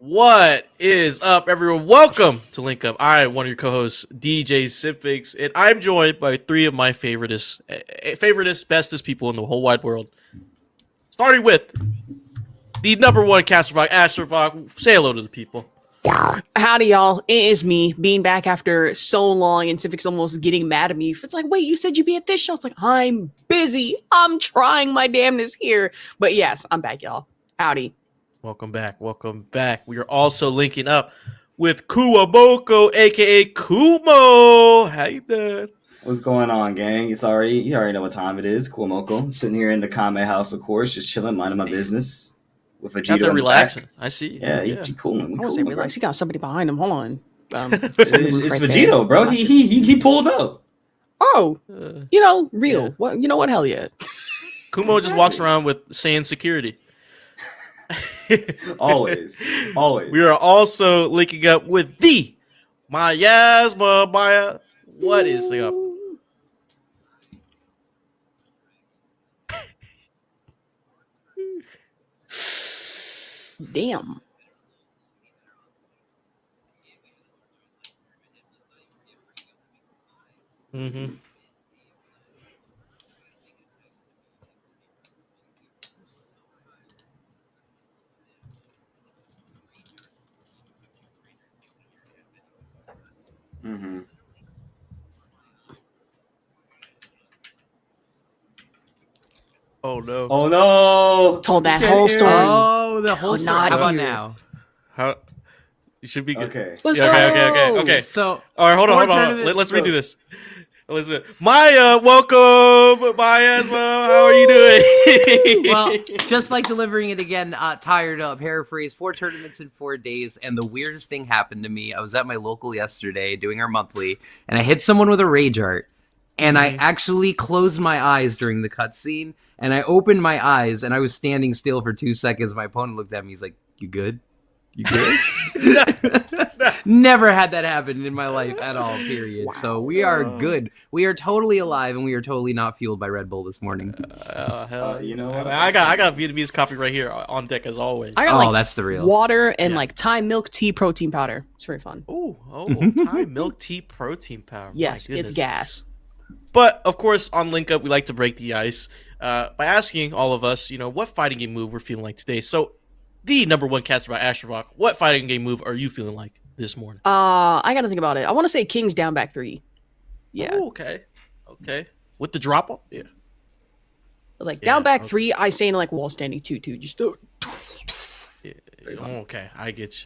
What is up, everyone? Welcome to Link Up. I'm one of your co-hosts, DJSymphix, and I'm joined by three of my favoriteest, bestest people in the whole wide world. Starting with the number one caster rock, Ashurvok. Say hello to the people. Howdy, y'all. It is me being back after so long, and Symphics almost getting mad at me. It's like, wait, you said you'd be at this show. It's like, I'm busy. I'm trying my damnness here. But yes, I'm back, y'all. Howdy. Welcome back. Welcome back. We are also linking up with Kuwamoco, aka Kumo. How you doing? What's going on, gang? You already know what time it is. Kuwamoco. Sitting here in the Kame house, of course, just chilling, minding my business. With Vegito Out there in relaxing. The back. I see. Yeah, he coolin'. I would say relax. He got somebody behind him. Hold on. It's Vegito, bro. He pulled up. Oh, real. Yeah. What? You know what? Hell yeah. Kumo just walks around with saying security. Always. We are also linking up with the Mayasma. Maya, what is up? Damn. Mm-hmm. Mm-hmm. Oh no! Oh no! Told that whole story. Oh, the whole story. not How about here. now? How you should be good. Okay. Let's Yeah, go. okay. So, All right, hold on. Let's redo this. Listen, Maya, welcome, Mayasma. How are you doing? well, just like delivering it again, tired up, paraphrase, 4 tournaments in 4 days, and the weirdest thing happened to me. I was at my local yesterday doing our monthly, and I hit someone with a rage art, and I actually closed my eyes during the cutscene, and I opened my eyes, and I was standing still for 2 seconds. My opponent looked at me, he's like, "You good? You good?" Never had that happen in my life at all, period. Wow. So we are good. We are totally alive, and we are totally not fueled by Red Bull this morning. Hell, you know what? I got Vietnamese coffee right here on deck as always. I got, that's the real water and Thai milk tea protein powder. It's very fun. Thai milk tea protein powder. Yes, it's gas. But of course, on Link Up, we like to break the ice by asking all of us, what fighting game move we're feeling like today. So, the number one caster by Ashurvok, what fighting game move are you feeling like this morning? I gotta think about it. I want to say King's down back 3. Yeah. Oh, okay. With the drop off, yeah. Down back 3, I say in wall standing 2-2. Just okay. I get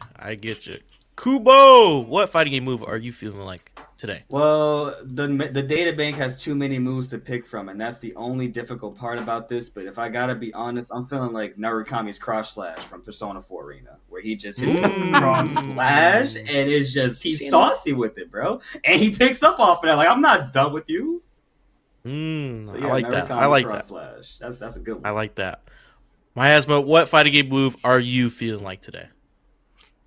you. Kubo, what fighting game move are you feeling like today? Well, the data bank has too many moves to pick from, and that's the only difficult part about this. But if I gotta be honest, I'm feeling like Narukami's cross slash from Persona 4 Arena, where he just hits cross slash, and it's just he's saucy with it, bro, and he picks up off of that. Like, I'm not done with you. So, yeah, I like that. I like that. Slash. That's a good one. I like that. Mayasma, what fighting game move are you feeling like today?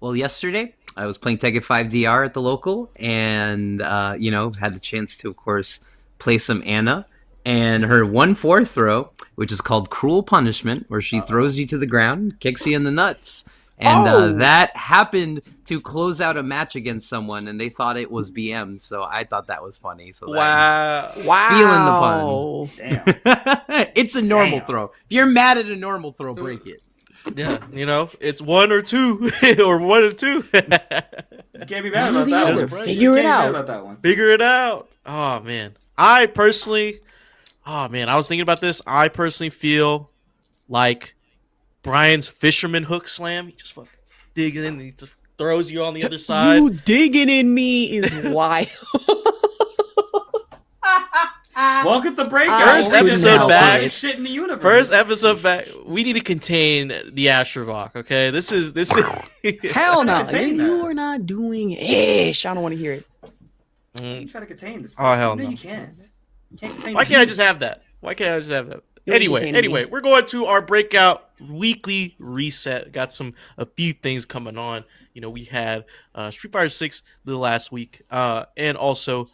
Well, yesterday I was playing Tekken 5 DR at the local, and had the chance to, of course, play some Anna. And her 1/4 throw, which is called Cruel Punishment, where she throws you to the ground, kicks you in the nuts. And that happened to close out a match against someone, and they thought it was BM, so I thought that was funny. So wow. Feeling the pun. Damn. It's a normal throw. If you're mad at a normal throw, break it. Yeah, it's 1 or 2 or 1 or 2. You can't be mad about that one. Figure it out. Figure it out. Oh man, I was thinking about this. I personally feel like Brian's fisherman hook slam. He just fucking digs in and he just throws you on the other side. You digging in me is wild. Welcome to Breakout. First episode back. Shit in the universe. First episode back. We need to contain the Ashurvok. Okay, this is. Hell no! Contain that. You are not doing ish. I don't want to hear it. You try to contain this. Oh hell no! no! You can't. Why can't I just have that? Anyway, we're going to our breakout weekly reset. Got a few things coming on. We had Street Fighter 6 the last week, and also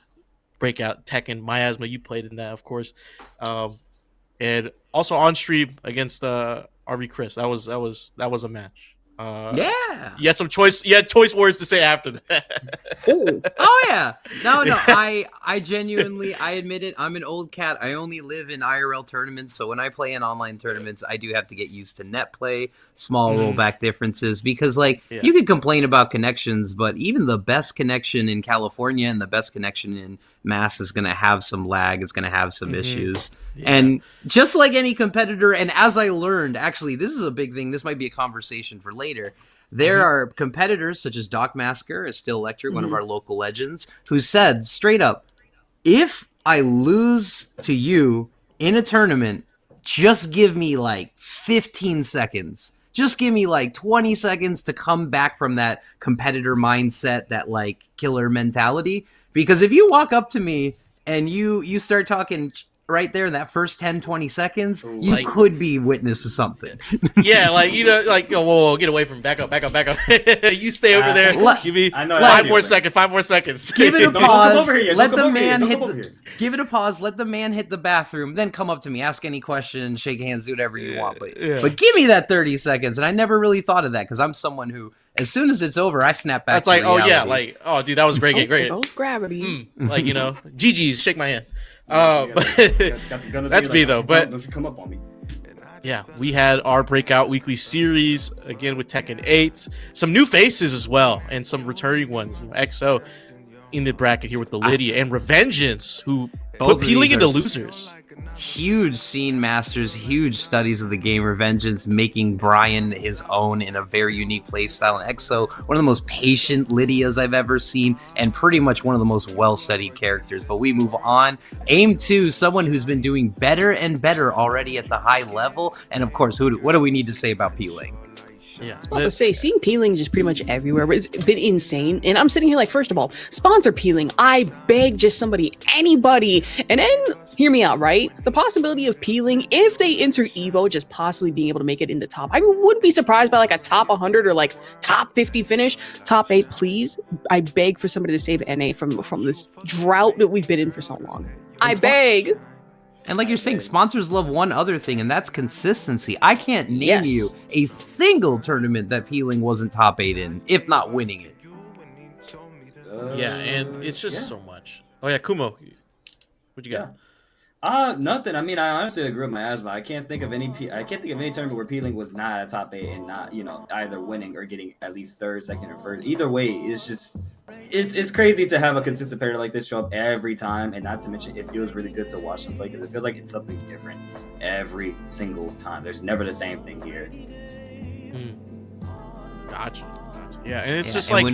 breakout Tekken. Mayasma, you played in that, of course, and also on stream against RV Chris. That was a match. Yeah. You had some choice. You had choice words to say after that. Oh yeah. No. I genuinely, I admit it. I'm an old cat. I only live in IRL tournaments, so when I play in online tournaments, I do have to get used to net play, small rollback differences, because you could complain about connections, but even the best connection in California and the best connection in Mass is going to have some lag, is going to have some issues. And just like any competitor, and as I learned, actually, this is a big thing. This might be a conversation for later. There are competitors such as Doc Masker, a Still Electric, one of our local legends, who said straight up, if I lose to you in a tournament, just give me like 15 seconds. Just give me like 20 seconds to come back from that competitor mindset, that like killer mentality. Because if you walk up to me and you start talking right there in that first 10, 20 seconds, you could be witness to something. Yeah, like, you know, like, oh, whoa, get away from me. Back up. You stay over there. Give me 5 more seconds. Give it a pause. Let the man Give it a pause. Let the man hit the bathroom. Then come up to me. Ask any question. Shake hands. Do whatever you want. But give me that 30 seconds. And I never really thought of that because I'm someone who, as soon as it's over, I snap back. That's like, reality. Oh yeah, like, oh dude, that was great. Great. Those gravity. Like, you know, GG's, shake my hand. That's me though. But don't you come up on me. Yeah, we had our breakout weekly series again with Tekken 8. Some new faces as well, and some returning ones. XO in the bracket here with the Lydia and Revengeance, who put Peeling into losers. Huge scene masters, huge studies of the game. Revengeance making Brian his own in a very unique playstyle. And XO, one of the most patient Lydias I've ever seen, and pretty much one of the most well-studied characters. But we move on. Aim 2, someone who's been doing better and better already at the high level. And of course, what do we need to say about Peeling? Yeah, I was about to say, seeing Peeling just pretty much everywhere, but it's been insane. And I'm sitting here like, first of all, sponsor Peeling. I beg just somebody, anybody. And then, hear me out, right? The possibility of Peeling, if they enter EVO, just possibly being able to make it in the top. I wouldn't be surprised by like a top 100 or like top 50 finish. Top 8, please. I beg for somebody to save NA from this drought that we've been in for so long. I beg. And like you're saying, sponsors love one other thing, and that's consistency. I can't name you a single tournament that Peeling wasn't top 8 in, if not winning it. Yeah, and it's just so much. Oh yeah, Kumo, what you got? Nothing. I mean, I honestly agree with Mayasma. I can't think of any tournament where Peeling was not a top 8 and not, you know, either winning or getting at least third, second, or first. Either way, it's just it's crazy to have a consistent player like this show up every time, and not to mention it feels really good to watch them play because it feels like it's something different every single time. There's never the same thing here. Gotcha. Yeah, and it's just like.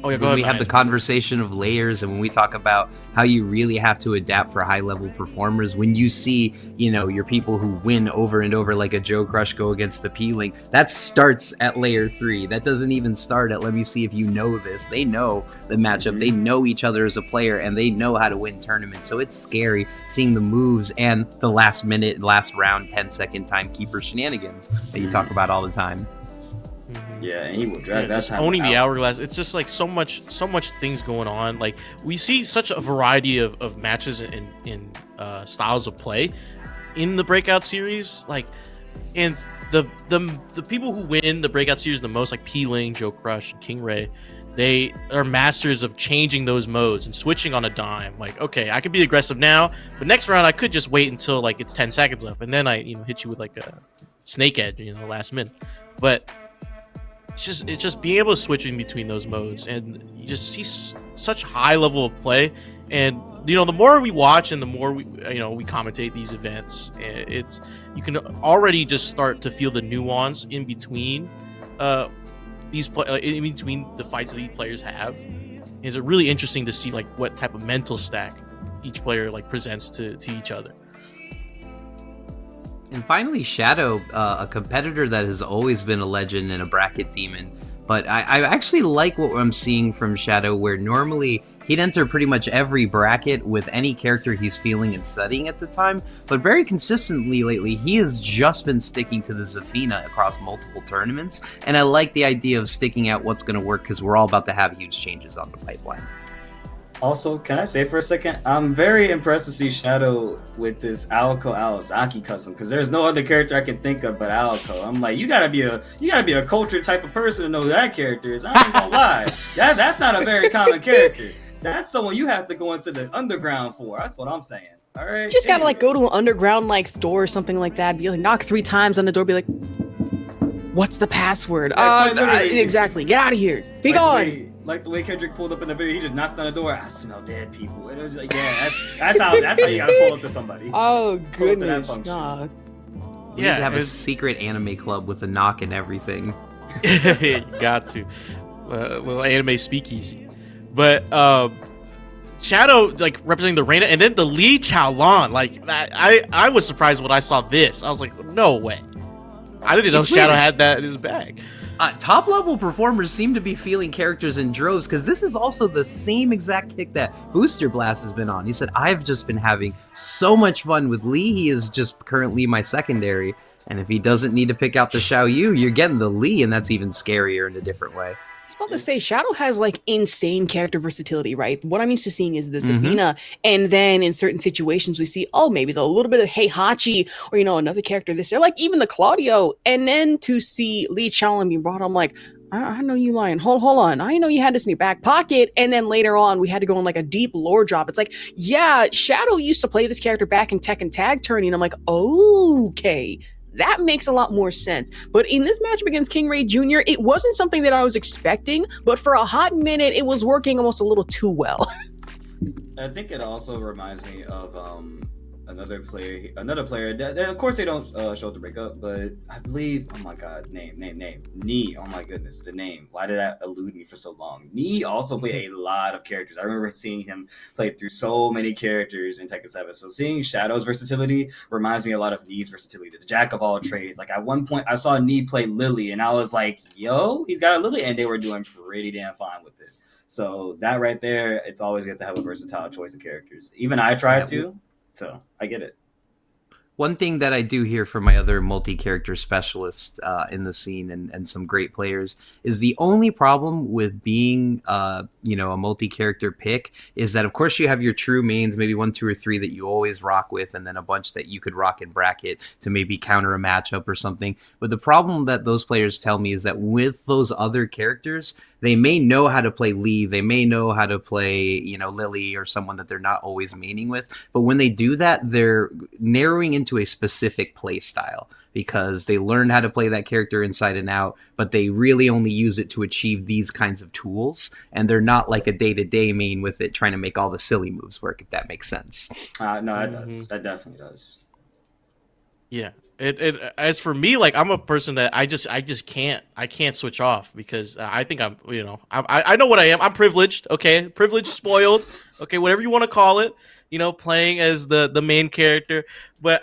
When we have the conversation of layers, and when we talk about how you really have to adapt for high-level performers, when you see, you know, your people who win over and over like a Joe Crush go against the Peeling, that starts at layer 3. That doesn't even start at, let me see if you know this. They know the matchup. They know each other as a player, and they know how to win tournaments. So it's scary seeing the moves and the last minute, last round, 10-second timekeeper shenanigans that you talk about all the time. Yeah, and he will drag that time owning the hourglass. It's just like so much things going on. Like we see such a variety of matches in styles of play in the breakout series. Like, and the people who win the breakout series the most, like Peeling, Joe Crush, and King Ray, they are masters of changing those modes and switching on a dime. Like, okay, I could be aggressive now, but next round I could just wait until like it's 10 seconds left, and then I hit you with like a snake edge, last minute. But it's just being able to switch in between those modes, and you just see such high level of play. And the more we watch and the more we commentate these events, you can already just start to feel the nuance in between in between the fights that these players have. It's really interesting to see like what type of mental stack each player like presents to each other. And finally, Shadow, a competitor that has always been a legend and a bracket demon. But I actually like what I'm seeing from Shadow, where normally he'd enter pretty much every bracket with any character he's feeling and studying at the time. But very consistently lately, he has just been sticking to the Zafina across multiple tournaments. And I like the idea of sticking out what's going to work, because we're all about to have huge changes on the pipeline. Also, can I say for a second, I'm very impressed to see Shadow with this Aoko Aozaki custom because there's no other character I can think of but Aoko. I'm like, you gotta be a cultured type of person to know who that character is. I ain't gonna lie, that's not a very common character. That's someone you have to go into the underground for. That's what I'm saying. All right, You just gotta like go to an underground like store or something like that. Be like knock 3 times on the door. Be like, "What's the password?" Exactly. Get out of here. Be gone. Like the way Kendrick pulled up in the video, he just knocked on the door. I smell dead people. And it was like, yeah, that's how you gotta pull up to somebody. Oh goodness, We need to have a secret anime club with a knock and everything. You got to little anime speakeasy, but Shadow like representing the Reina, and then the Lee Chaolan. Like I was surprised when I saw this. I was like, no way. I didn't know Shadow had that in his bag. Top level performers seem to be feeling characters in droves because this is also the same exact kick that Booster Blast has been on. He said, I've just been having so much fun with Lee. He is just currently my secondary. And if he doesn't need to pick out the Xiaoyu, you're getting the Lee, and that's even scarier in a different way. I was about to say, Shadow has like insane character versatility, right? What I'm used to seeing is the Zafina, and then in certain situations we see, maybe a little bit of Heihachi, or another character this year, like even the Claudio, and then to see Lee Chaolan being brought, I'm like, I know you lying. Hold on. I know you had this in your back pocket, and then later on we had to go on like a deep lore drop. It's like, yeah, Shadow used to play this character back in Tekken Tag Tourney, and I'm like, okay. That makes a lot more sense. But in this matchup against King Ray Jr., it wasn't something that I was expecting, but for a hot minute, it was working almost a little too well. I think it also reminds me of another player. Of course, they don't show the breakup, but I believe. Oh my God, name. Nee. Oh my goodness, the name. Why did that elude me for so long? Nee also played a lot of characters. I remember seeing him play through so many characters in Tekken 7. So seeing Shadow's versatility reminds me a lot of Nee's versatility, the jack of all trades. Like at one point, I saw Nee play Lily, and I was like, "Yo, he's got a Lily," and they were doing pretty damn fine with it. So that right there, it's always good to have a versatile choice of characters. Even I try to. So I get it. One thing that I do hear from my other multi-character specialists in the scene and some great players is the only problem with being, a multi-character pick is that, of course, you have your true mains, maybe 1, 2, or 3 that you always rock with, and then a bunch that you could rock in bracket to maybe counter a matchup or something. But the problem that those players tell me is that with those other characters, they may know how to play Lee, they may know how to play, Lily or someone that they're not always maining with. But when they do that, they're narrowing into a specific play style because they learn how to play that character inside and out, but they really only use it to achieve these kinds of tools. And they're not like a day-to-day main with it trying to make all the silly moves work, if that makes sense. No, that does. That definitely does. Yeah. It as for me, like I'm a person that I just can't switch off because I think I'm I know what I am. I'm privileged, okay, privileged, spoiled, okay, whatever you want to call it. Playing as the main character, but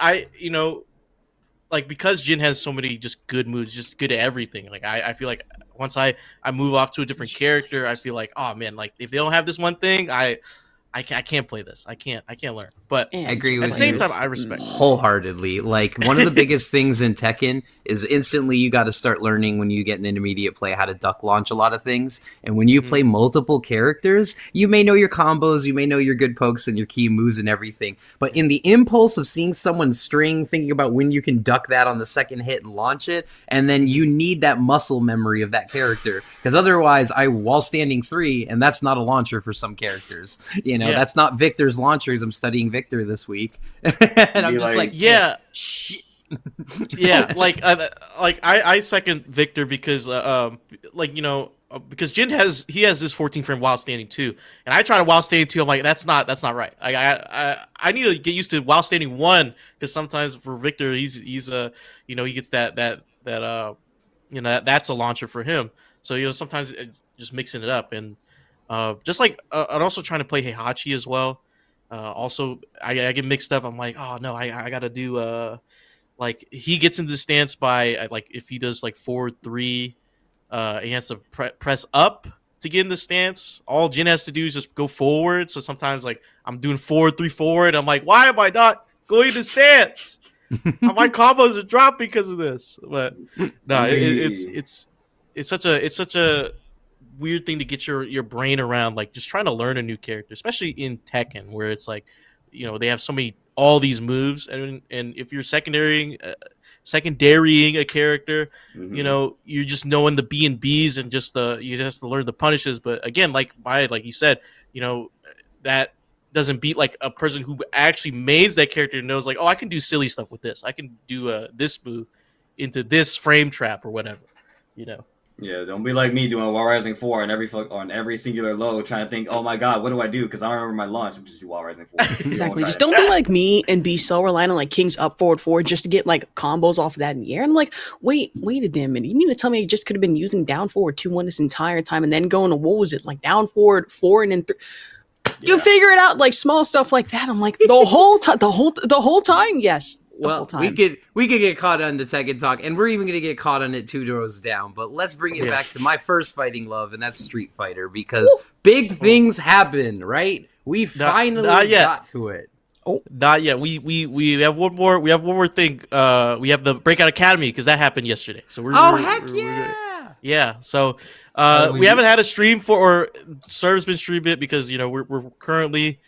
like because Jin has so many just good moves, just good at everything. Like I feel like once I move off to a different character, I feel like, oh man, like if they don't have this one thing, I can't play this. I can't learn. But I agree with you. At the same time, I respect wholeheartedly. Like one of the biggest things in Tekken is instantly you got to start learning when you get an intermediate play how to duck launch a lot of things. And when you play multiple characters, you may know your combos, you may know your good pokes and your key moves and everything. But in the impulse of seeing someone string, thinking about when you can duck that on the second hit and launch it, and then you need that muscle memory of that character because otherwise, wall standing 3, and that's not a launcher for some characters. That's not Victor's launchers. I'm studying Victor this week, and I'm just like shit. Yeah, like I second Victor because because Jin has this 14 frame while standing too, and I try to while standing 2. I'm like that's not right. I need to get used to while standing 1 because sometimes for Victor he's he gets that's a launcher for him. So sometimes just mixing it up and. Just like I'm also trying to play Heihachi as well. Also, I get mixed up. I'm like, oh no, I gotta do like he gets into the stance by like if he does like 4-3, he has to press up to get in the stance. All Jin has to do is just go forward. So sometimes like I'm doing 4-3 forward. I'm like, why am I not going to stance? My combos are dropping because of this. But no, it's such a weird thing to get your brain around, like just trying to learn a new character, especially in Tekken, where it's like, they have all these moves, and if you're secondarying a character, you're just knowing the B and Bs and just you just have to learn the punishes. But again, like you said, that doesn't beat like a person who actually mains that character and knows like, oh, I can do silly stuff with this. I can do this move into this frame trap or whatever, Yeah, don't be like me doing Wall Rising 4 on every singular low, trying to think, oh my god, what do I do? Because I don't remember my launch. I'm just do Wall Rising 4. Exactly. Just don't be like me and be so reliant on like King's up forward 4 just to get like combos off of that in the air. And I'm like, wait a damn minute. You mean to tell me I just could have been using down forward 2-1 this entire time and then going to, what was it, like down forward 4 and then 3? You figure it out, like small stuff like that. I'm like, the whole time, yes. Well, we could get caught on the Tekken talk, and we're even gonna get caught on it 2 rows down. But let's bring it back to my first fighting love, and that's Street Fighter, because big things happen, right? We finally got to it. Oh, not yet. We have one more. We have one more thing. We have the Breakout Academy, because that happened yesterday. So yeah. So we haven't had a stream or Serve's been streamed it because we're currently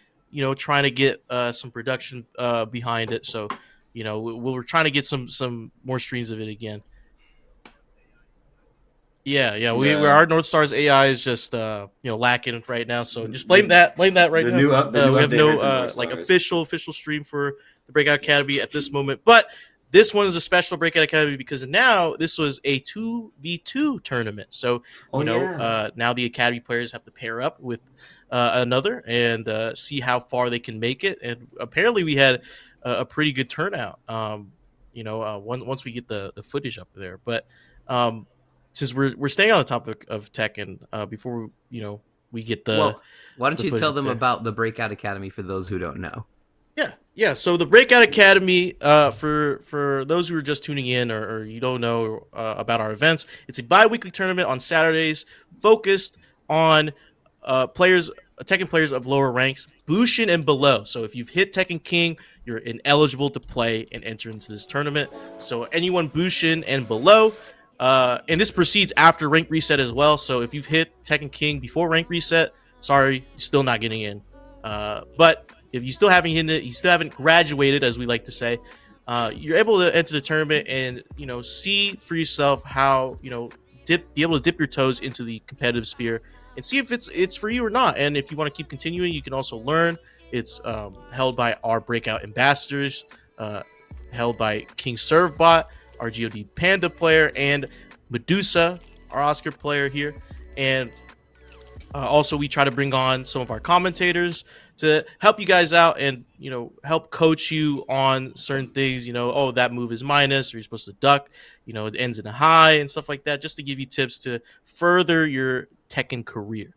trying to get some production behind it. So we're trying to get some more streams of it again. Yeah. Our North Star's AI is just lacking right now. So just blame that right now. We have no official stream for the Breakout Academy at this moment, but this one is a special Breakout Academy because now this was a 2v2 tournament. So now the Academy players have to pair up with another and see how far they can make it. And apparently we had a pretty good turnout. Once we get the footage up there, but since we're staying on the topic of Tekken, before we get the why don't you tell them about the Breakout Academy for those who don't know? Yeah. So the Breakout Academy, for those who are just tuning in or you don't know about our events, it's a bi-weekly tournament on Saturdays focused on Tekken players of lower ranks, Bushin and below. So if you've hit Tekken King, you're ineligible to play and enter into this tournament. So anyone Bushin and below, and this proceeds after rank reset as well. So if you've hit Tekken King before rank reset, sorry, you're still not getting in. But if you still haven't hit it, you still haven't graduated, as we like to say, you're able to enter the tournament and see for yourself how be able to dip your toes into the competitive sphere and see if it's for you or not. And if you want to keep continuing, you can also learn. It's held by our Breakout ambassadors, held by King Servbot, our God Panda player, and Medusa, our Oscar player here. And also we try to bring on some of our commentators to help you guys out and help coach you on certain things. Oh, that move is minus, or you're supposed to duck, it ends in a high and stuff like that, just to give you tips to further your Tekken career.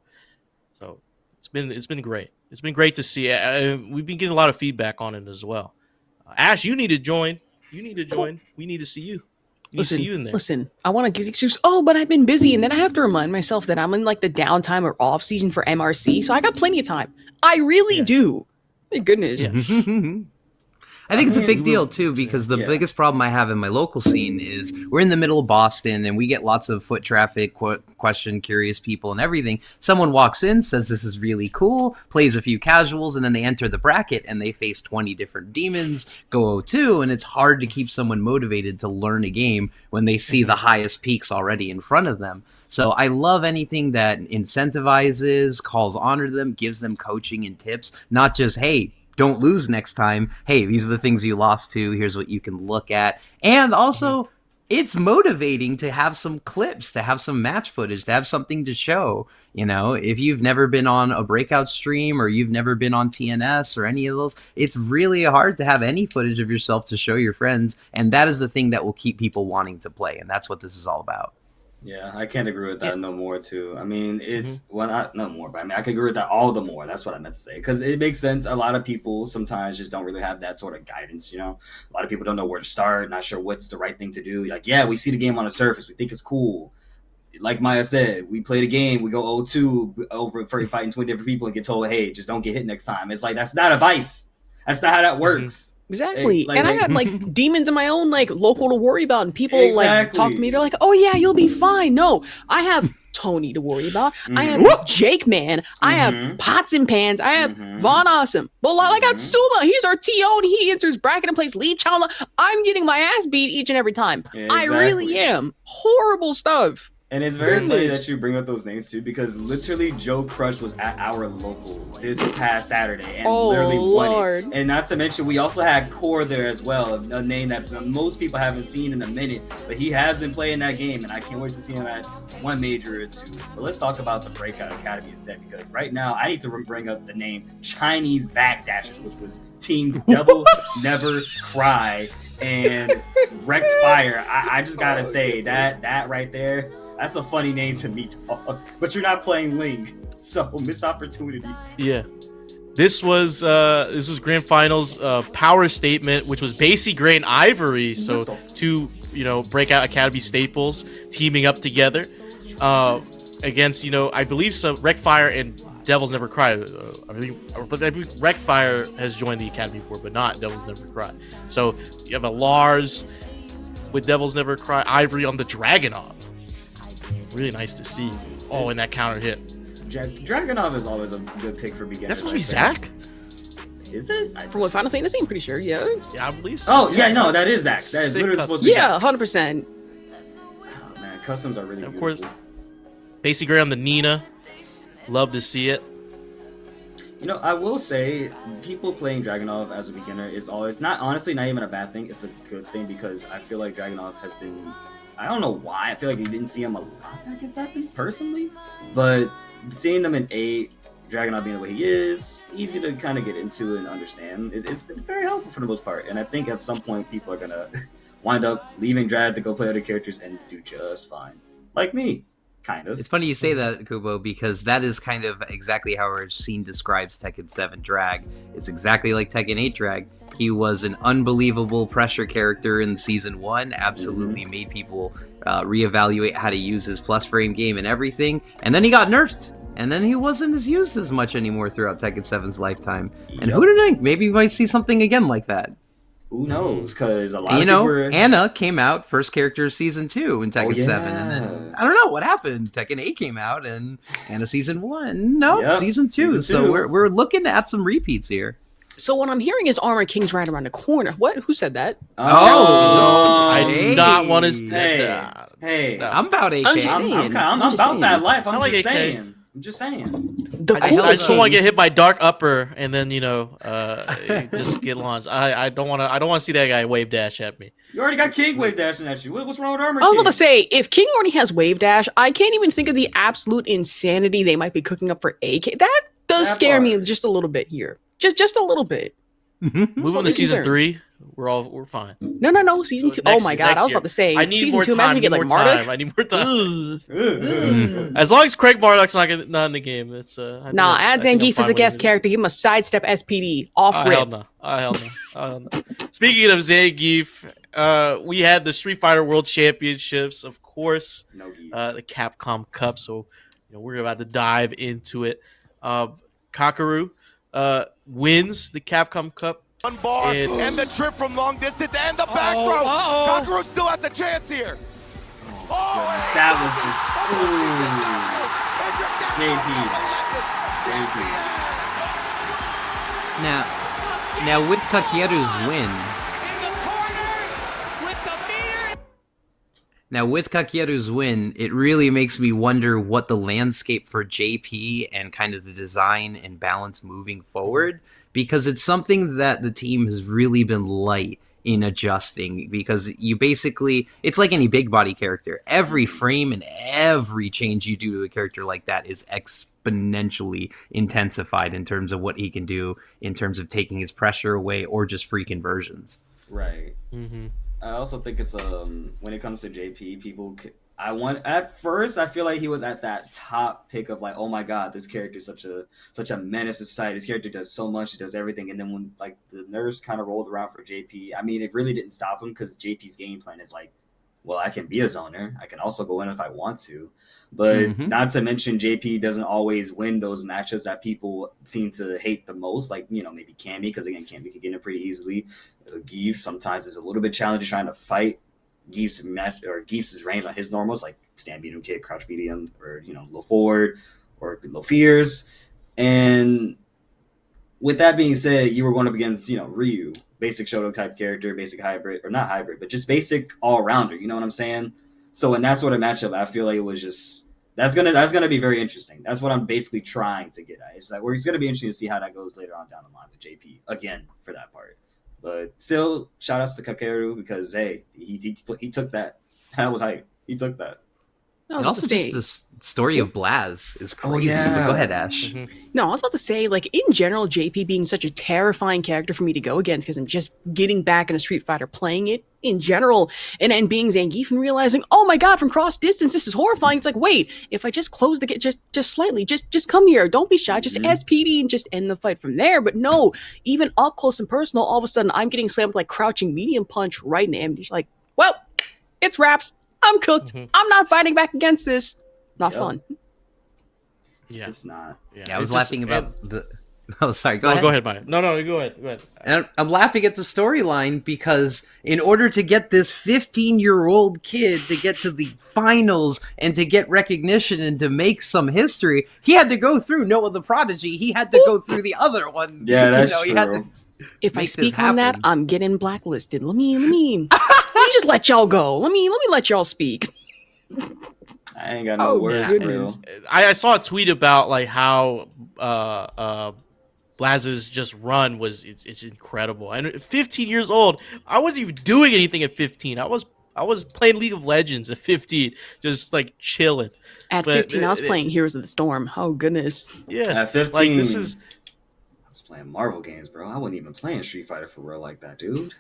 So it's been great. It's been great to see. We've been getting a lot of feedback on it as well. Ash, you need to join. We need to see you. See you in there. Listen, I want to give excuse. Oh, but I've been busy, and then I have to remind myself that I'm in like the downtime or off season for MRC, so I got plenty of time. I really do. My goodness. Yeah. I think it's a big deal too, because the biggest problem I have in my local scene is we're in the middle of Boston and we get lots of foot traffic, question curious people and everything. Someone walks in, says this is really cool, plays a few casuals, and then they enter the bracket and they face 20 different demons, go 0-2, and it's hard to keep someone motivated to learn a game when they see the highest peaks already in front of them. So I love anything that incentivizes, calls honor to them, gives them coaching and tips, not just, hey, don't lose next time. Hey, these are the things you lost to. Here's what you can look at. And also, it's motivating to have some clips, to have some match footage, to have something to show. If you've never been on a Breakout stream or you've never been on TNS or any of those, it's really hard to have any footage of yourself to show your friends. And that is the thing that will keep people wanting to play. And that's what this is all about. Yeah, I can't agree with that no more, too. I mean, it's, not no more, but I mean, I can agree with that all the more. That's what I meant to say. Because it makes sense. A lot of people sometimes just don't really have that sort of guidance, A lot of people don't know where to start, not sure what's the right thing to do. Like, yeah, we see the game on the surface. We think it's cool. Like Maya said, we play the game, we go 0-2 over fighting 20 different people and get told, hey, just don't get hit next time. It's like, that's not advice. That's not how that works. Exactly. And I got like demons in my own like local to worry about, and people like talk to me. They're like, "Oh yeah, you'll be fine." No, I have Tony to worry about. I have Jake Man. I have Pots and Pans. I have Von Awesome. But I got Suma. He's our TO and he enters bracket and plays lead challenger. I'm getting my ass beat each and every time. Yeah, exactly. I really am. Horrible stuff. And it's very funny that you bring up those names too, because literally Joe Crush was at our local this past Saturday and literally won it. And not to mention, we also had Core there as well, a name that most people haven't seen in a minute, but he has been playing that game, and I can't wait to see him at one major or two. But let's talk about the Breakout Academy instead, because right now I need to bring up the name Chinese Backdashers, which was Team Devils Never Cry and Wrecked Fire. I just gotta say that right there. That's a funny name to me, dog. But you're not playing Link, so missed opportunity. Yeah. This was Grand Finals Power Statement, which was Basie Gray and Ivory. So two, Breakout Academy staples teaming up together against, I believe Wreckfire and Devils Never Cry. I believe Wreckfire has joined the Academy before, but not Devils Never Cry. So you have a Lars with Devils Never Cry, Ivory on the Dragunov. Really nice to see. Oh, and that counter hit. Dragunov is always a good pick for beginners. That's supposed to be Zach? Is it? From what Final Fantasy, I'm pretty sure, yeah. Yeah, I believe so. Oh, yeah, no, that is Zach. That is literally supposed to be Zach. Yeah, 100%. Oh, man, customs are really beautiful. Of course, Basie Gray on the Nina. Love to see it. I will say, people playing Dragunov as a beginner is always, not even a bad thing. It's a good thing, because I feel like Dragunov has been... I don't know why. I feel like you didn't see him a lot back in 7, personally. But seeing them in 8, Dragunov being the way he is, easy to kind of get into and understand. It's been very helpful for the most part. And I think at some point, people are going to wind up leaving Drag to go play other characters and do just fine. Like me, kind of. It's funny you say that, Kubo, because that is kind of exactly how our scene describes Tekken 7 Drag. It's exactly like Tekken 8 Drag. He was an unbelievable pressure character in Season 1, absolutely made people reevaluate how to use his plus frame game and everything, and then he got nerfed, and then he wasn't used as much anymore throughout Tekken 7's lifetime. And who did I think? Maybe we might see something again like that. Who knows? Because a lot of people were... Anna came out first character of Season 2 in Tekken 7, and then I don't know what happened. Tekken 8 came out, and Anna Season 1. Nope, Season 2. So we're looking at some repeats here. So what I'm hearing is Armor King's right around the corner. What? Who said that? Oh, I do not want to. Hey, no. I'm about AK. I'm about that life. I'm just saying. I just don't want to get hit by Dark Upper and then just get launched. I don't want to see that guy wave dash at me. You already got King wave dashing at you. What's wrong with Armor King? I was about to say, if King already has wave dash, I can't even think of the absolute insanity they might be cooking up for AK. That does scare me just a little bit here. Just a little bit. Moving to Season 3, we're fine. No, Season 2. Oh my god, I was about to say, I need Season more 2, time. imagine we get like Marduk. I need more time. As long as Craig Marduk's not in the game, it's add Zangief as a guest character. Give him a sidestep SPD off rip. Hell no. Speaking of Zangief, we had the Street Fighter World Championships, of course. The Capcom Cup. So we're about to dive into it. Kakeru wins the Capcom Cup. One bar and the trip from long distance and the back throw. Kakeru still has the chance here. That was just JP. Now with Kakeru's win. Now, with Kakeru's win, it really makes me wonder what the landscape for JP and kind of the design and balance moving forward, because it's something that the team has really been light in adjusting, because it's like any big body character. Every frame and every change you do to a character like that is exponentially intensified in terms of what he can do, in terms of taking his pressure away or just free conversions. Right. Mm-hmm. I also think it's when it comes to JP, at first I feel like he was at that top pick of like, oh my god, this character is such a menace to society. This character does so much, he does everything. And then when like the nerves kind of rolled around for JP, I mean, it really didn't stop him, because JP's game plan is like, well, I can be a zoner. I can also go in if I want to. But not to mention, JP doesn't always win those matchups that people seem to hate the most. Like, maybe Cammy, because again, Cammy can get in pretty easily. Geef sometimes is a little bit challenging trying to fight Geef's range on his normals, like stand medium kick, crouch medium, or low forward or low fears. And with that being said, you were going up against Ryu, basic Shoto type character, basic hybrid, or not hybrid, but just basic all rounder. You know what I'm saying? So in that sort of matchup, I feel like it was just that's gonna be very interesting. That's what I'm basically trying to get at. It's like it's gonna be interesting to see how that goes later on down the line with JP again for that part. But still, shout outs to Kakeru because hey, he took that. That was hype. He took that. And also just the story of Blaz is crazy. Oh, yeah. Go ahead, Ash. No, I was about to say, like, in general, JP being such a terrifying character for me to go against because I'm just getting back in a Street Fighter, playing it in general, and then being Zangief and realizing, oh my god, from cross distance, this is horrifying. It's like, wait, if I just close the gate just slightly, just come here, don't be shy, just SPD and just end the fight from there. But no, even up close and personal, all of a sudden I'm getting slammed with like crouching medium punch right in the ambush. Like, well, it's wraps. I'm cooked. I'm not fighting back against this. Not fun. Yeah, it's not. Yeah, I was laughing about the. Oh, sorry. Go ahead. Go ahead, Maya. No, go ahead. Go ahead. And I'm laughing at the storyline because in order to get this 15-year-old kid to get to the finals and to get recognition and to make some history, he had to go through Noah the Prodigy. He had to go through the other one. Yeah, that's true. He had to if I speak on that, I'm getting blacklisted. Let me just let y'all go. Let me let y'all speak. I ain't got no words. Real. I saw a tweet about like how Blaz's just run was it's incredible. And 15 years old, I wasn't even doing anything at 15. I was playing League of Legends at 15, just like chilling. At 15, I was playing Heroes of the Storm. Oh goodness. Yeah. At 15, like this is. I was playing Marvel games, bro. I wasn't even playing Street Fighter for real like that, dude.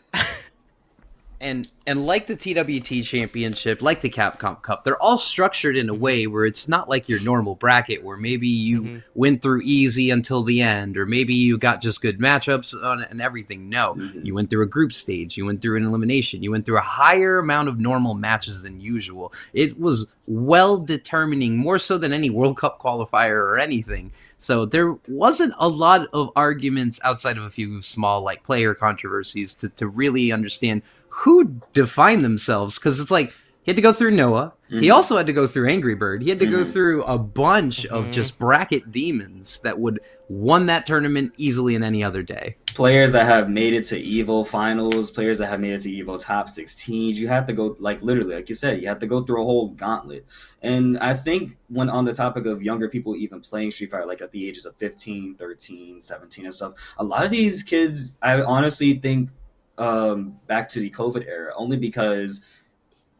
And like the TWT Championship, like the Capcom Cup, they're all structured in a way where it's not like your normal bracket where maybe you went through easy until the end, or maybe you got just good matchups on it and everything. No, you went through a group stage, you went through an elimination, you went through a higher amount of normal matches than usual. It was well determining, more so than any World Cup qualifier or anything. So there wasn't a lot of arguments outside of a few small like player controversies to really understand who defined themselves, because it's like he had to go through Noah. He also had to go through Angry Bird. He had to go through a bunch of just bracket demons that would won that tournament easily in any other day. Players that have made it to EVO finals, players that have made it to EVO top 16s, you have to go, like literally, like you said, you have to go through a whole gauntlet. And I think when on the topic of younger people even playing Street Fighter, like at the ages of 15, 13, 17 and stuff, a lot of these kids, I honestly think, back to the COVID era, only because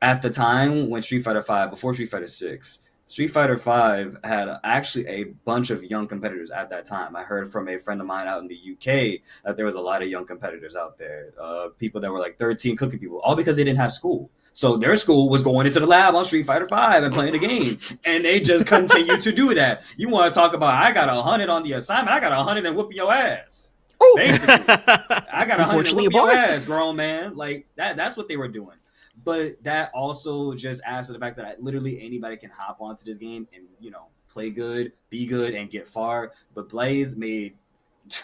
at the time when Street Fighter 5, before Street Fighter 6, Street Fighter 5 had actually a bunch of young competitors at that time. I heard from a friend of mine out in the UK that there was a lot of young competitors out there, people that were like 13 cooking people, all because they didn't have school. So their school was going into the lab on Street Fighter 5 and playing the game. And they just continue to do that. You want to talk about, I got 100 on the assignment, I got 100 and whooping your ass. Ooh. Basically, I got 100 whoop your ass, grown man. Like that's what they were doing. But that also just adds to the fact that literally anybody can hop onto this game and play good, be good, and get far. But Blaze made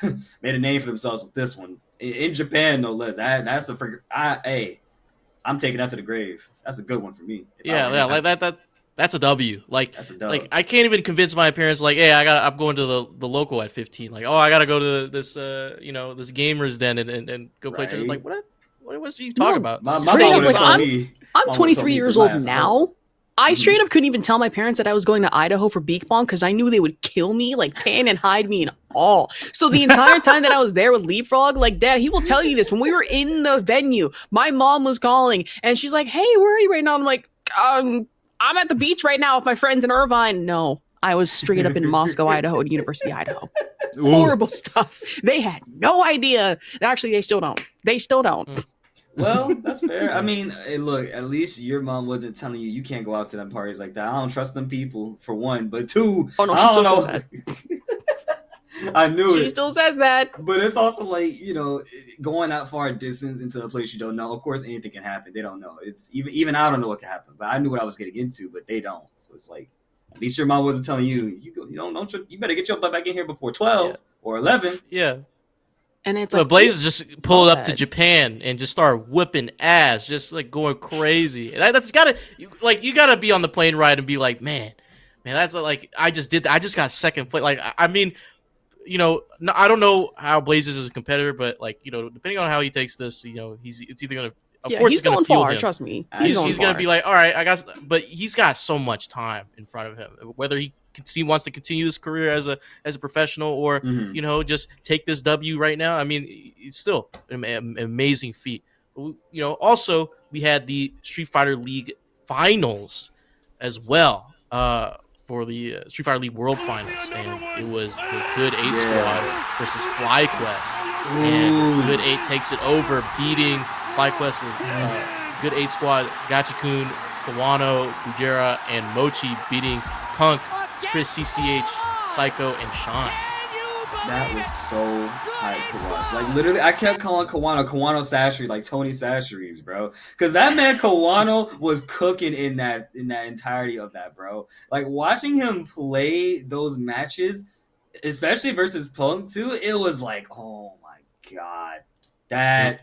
a name for themselves with this one in Japan, no less. That's I'm taking that to the grave. That's a good one for me. Like that. That's a W. That's a W. Like I can't even convince my parents. Like, hey, I'm going to the local at 15. Like, oh, I gotta go to this this gamers den and go play. Right. Like, what was you talking about? I'm 23 years old now. I straight up couldn't even tell my parents that I was going to Idaho for Beak Bomb because I knew they would kill me, like tan and hide me and all. So the entire time that I was there with Leapfrog, like Dad, he will tell you this. When we were in the venue, my mom was calling and she's like, "Hey, where are you right now?" I'm like, I'm at the beach right now with my friends in Irvine. No, I was straight up in Moscow, Idaho, at University of Idaho. Horrible stuff. They had no idea. Actually, they still don't. Well, that's fair. I mean, hey, look, at least your mom wasn't telling you can't go out to them parties like that. I don't trust them people, for one. But two, oh, no, I don't know. I knew she still says that. But it's also like, going out far distance into a place you don't know. Of course, anything can happen. They don't know. It's even I don't know what can happen. But I knew what I was getting into, but they don't. So it's like, at least your mom wasn't telling you, you better get your butt back in here before 12 or 11. Yeah. And it's So like Blaze just pulled up to bad. Japan and just started whipping ass, just like going crazy. And that's gotta you gotta be on the plane ride and be like, man, that's like I just did. I just got second place. Like I mean, I don't know how Blaze is as a competitor, but like depending on how he takes this, it's either gonna. Of course, he's it's gonna going feel far. him. Trust me, He's gonna be like, all right, but he's got so much time in front of him. Whether he wants to continue his career as a professional or just take this W right now. I mean, it's still an amazing feat. Also we had the Street Fighter League finals as well for the Street Fighter League World Finals, and it was the Good 8 squad versus FlyQuest, and Good 8 takes it over, beating FlyQuest was Good 8 squad, Gachikun, Kuwano, Kujera, and Mochi, beating Punk, Chris CCH, Psycho, and Sean. That was so hype to watch. Like, literally, I kept calling Kuwano Sashery, like Tony Sasheries, bro. Because that man Kuwano was cooking in that entirety of that, bro. Like, watching him play those matches, especially versus Punk, too, it was like, oh my god. That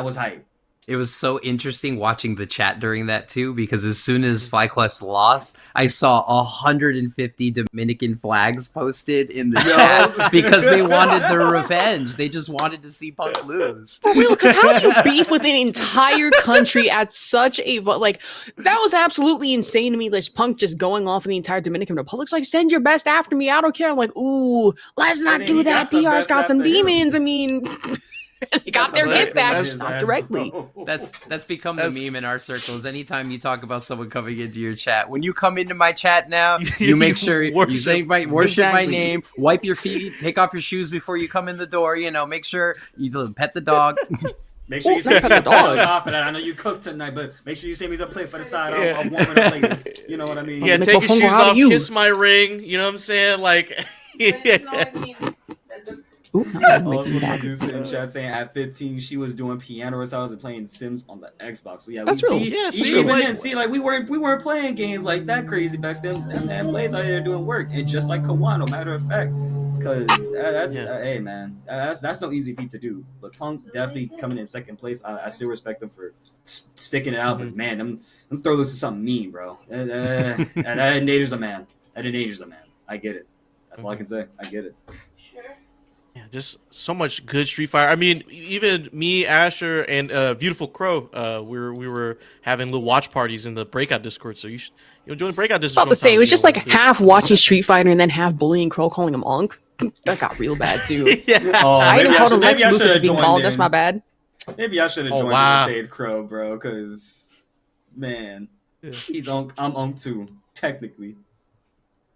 was hype. It was so interesting watching the chat during that too, because as soon as FlyQuest lost, I saw 150 Dominican flags posted in the chat because they wanted their revenge. They just wanted to see Punk lose. For real, because how do you beef with an entire country at such a like? That was absolutely insane to me. Like Punk just going off in the entire Dominican Republic's like, send your best after me. I don't care. I'm like, ooh, let's not do that. DR's got some demons. I mean. They got their gift back, not directly. That's become the meme in our circles. Anytime you talk about someone coming into your chat, when you come into my chat now, you make sure you say worship my name, wipe your feet, take off your shoes before you come in the door. Make sure you pet the dog. Make sure you say the dog. And I know you cooked tonight, but make sure you send me some plate for the side. I'll warm it up later. You know what I mean? Yeah, take your shoes off, kiss my ring. You know what I'm saying? Like. Also, producer in chat saying at 15 she was doing piano recitals and playing Sims on the Xbox. So yeah, that's we real. see. Yeah, even then, see, like we weren't playing games like that crazy back then. That man Blaze out here doing work, and just like Kuwano, matter of fact, because that's hey man, that's no easy feat to do. But Punk definitely coming in second place. I still respect him for sticking it out, but man, them throw loose is something mean, bro. That endangers a man. That endangers a man. I get it. That's all I can say. I get it. Yeah, just so much good Street Fighter. I mean, even me, Asher, and Beautiful Crow, we were having little watch parties in the Breakout Discord. So you should join the Breakout Discord. I was about to say, it was just like half watching Street Fighter and then half bullying Crow, calling him Unk. That got real bad too. I even called him Lex Luthor for being bald. That's my bad. Maybe I should have joined to save Crow, bro. Because man, I'm Unk too, technically.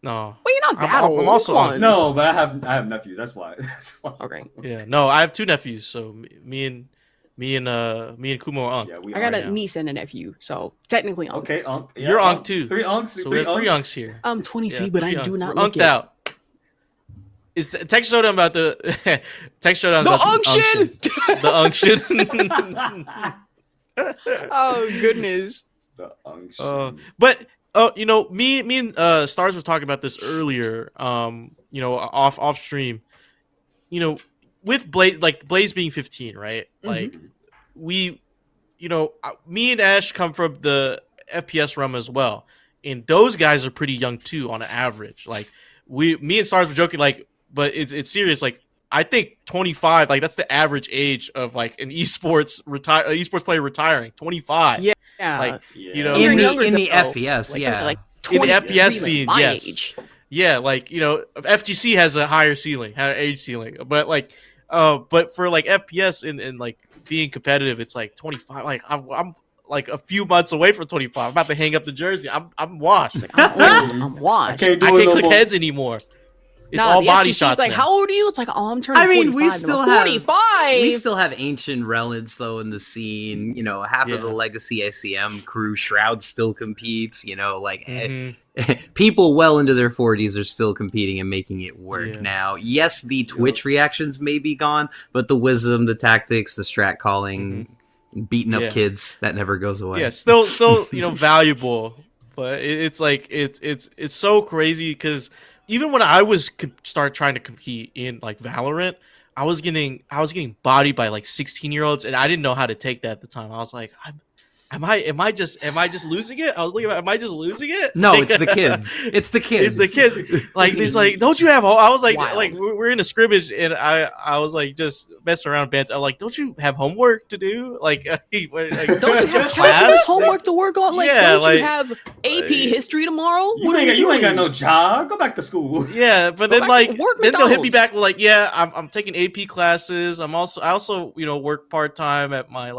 No. Well, you're not that old. I'm also no, but I have nephews. That's why. Okay. Yeah. No, I have two nephews. So me and Kumo are Unk. Yeah, I got a niece and a nephew, so technically Unk. Okay, Unk. Yeah, you're Unk too. Three Unks. So we have three Unks here. I'm 23, but I do not look Unked out. Is text showdown about the text showdown about unction? The unction. Oh goodness. The unction. But me and Stars were talking about this earlier. Off stream. With Blaze being 15, right? Like me and Ash come from the FPS realm as well, and those guys are pretty young too on average. Like me and Stars were joking, like, but it's serious. Like I think 25, like that's the average age of like an esports player retiring. 25. Yeah. Like in the FPS, like in the FPS scene, my yes. age. Yeah, like FGC has a higher age ceiling, but like, but for like FPS and like being competitive, it's like 25. Like I'm like a few months away from 25. I'm about to hang up the jersey. I'm washed. Like, I'm washed. I can't click heads anymore. It's all body shots. It's like, now. how old are you? It's like, oh, I'm turning 45. We still have have ancient relics though in the scene. Half of the legacy ACM crew, Shroud still competes. People well into their 40s are still competing and making it work now. Yes, the Twitch reactions may be gone, but the wisdom, the tactics, the strat calling, beating up kids, that never goes away. Yeah, still valuable. But it's like it's so crazy because even when I was start trying to compete in like Valorant, I was getting bodied by like 16-year-olds, and I didn't know how to take that at the time. I was like, am I just losing it? I was looking, am I just losing it? No, Like, it's the kids. It's the kids. It's the kids. Like he's like, don't you have? I was like, Wild. like we're in a scrimmage, and I was like just messing around, I'm like, don't you have homework to do? Like, Don't you have calculus homework to work on? Like, Yeah, don't like- you have AP history tomorrow? You ain't got no job. Go back to school. Yeah, but Go then back like to work, then they'll hit me McDonald's. back with like, yeah, I'm taking AP classes. I also work part time at my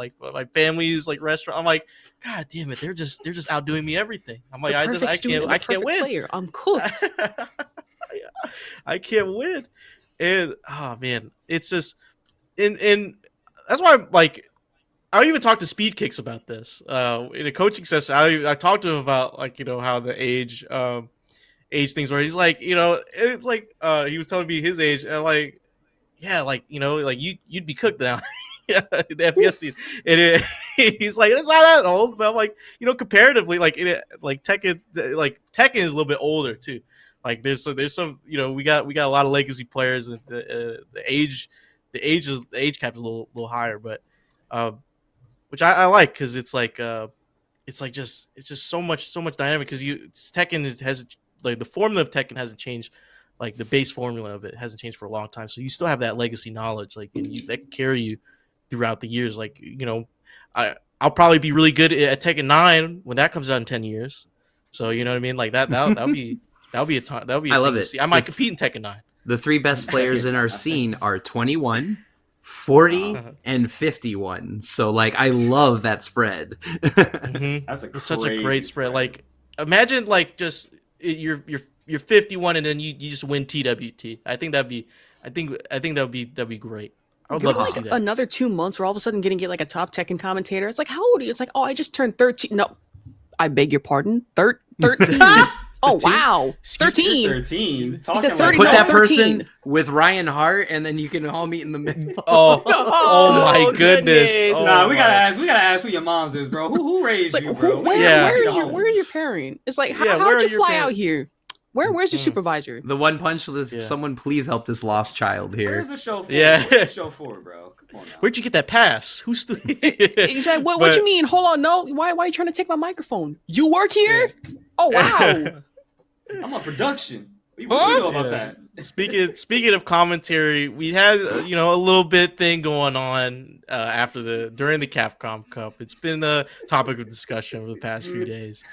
family's like restaurant. I'm like, God damn it, they're just outdoing me everything. I'm like, I can't win. Player. I'm cooked. I can't win. And oh man, it's just and that's why I'm like, I even talked to Speed Kicks about this in a coaching session. I talked to him about like how the age things were. He's like, it's like he was telling me his age, and like, yeah, like like you'd be cooked now. Yeah, the FPS scene. And he's like, it's not that old, but I'm like, comparatively, like Tekken is a little bit older too. Like there's some we got a lot of legacy players, and the age cap is a little higher, but which I like, because it's just so much dynamic, because Tekken has like the formula of Tekken hasn't changed. Like the base formula of it hasn't changed for a long time, so you still have that legacy knowledge, like, and that can carry you throughout the years. Like, I'll probably be really good at Tekken 9 when that comes out in 10 years. So you know what I mean? Like that'll be a time. That'll be. I love it. I might compete in Tekken 9. The three best players in our scene are 21, 40, and 51. So like, I love that spread. Mm-hmm. It's such a great spread. Like, imagine like just you're 51 and then you just win TWT. I think that'd be great. I would Give love it, to see like, that. another 2 months, we're all of a sudden gonna get like a top Tekken commentator. It's like, how old are you? It's like, oh, I just turned 13. No, I beg your pardon. 13. Oh, 13? wow. 13. 13. said Talking 30, like Put no, that 13. person with Ryan Hart, and then you can all meet in the middle. Oh my goodness. goodness. Oh Nah, we my- gotta ask who your mom's is, bro. Who raised It's like, you, bro? Yeah. where's your parent? It's like, Yeah, where how'd are you your fly parents? out here? Where's your supervisor? The one punch was, Yeah. someone please help this lost child here. Where's the show for? Yeah. Where's the show for, bro? Come on now. Where'd you get that pass? Who's He's like, what you mean? Hold on, no. Why are you trying to take my microphone? You work here? Oh wow. I'm on production. What you know about that? Speaking of commentary, we had a little bit thing going on during the Capcom Cup. It's been a topic of discussion over the past few days.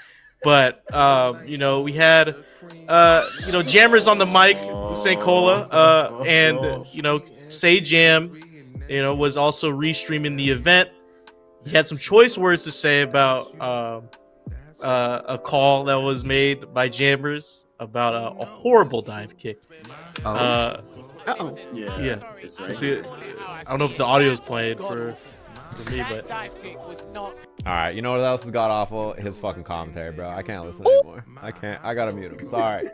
But we had Jammers on the mic with St. Cola, and SaJam was also restreaming the event. He had some choice words to say about a call that was made by Jammers about a horrible dive kick. Oh. Uh-oh. Yeah. It's right. See, I don't know if the audio is playing for me, but All right, you know what else is god awful? His fucking commentary, bro. I can't listen anymore. I can't. I gotta mute him. Sorry.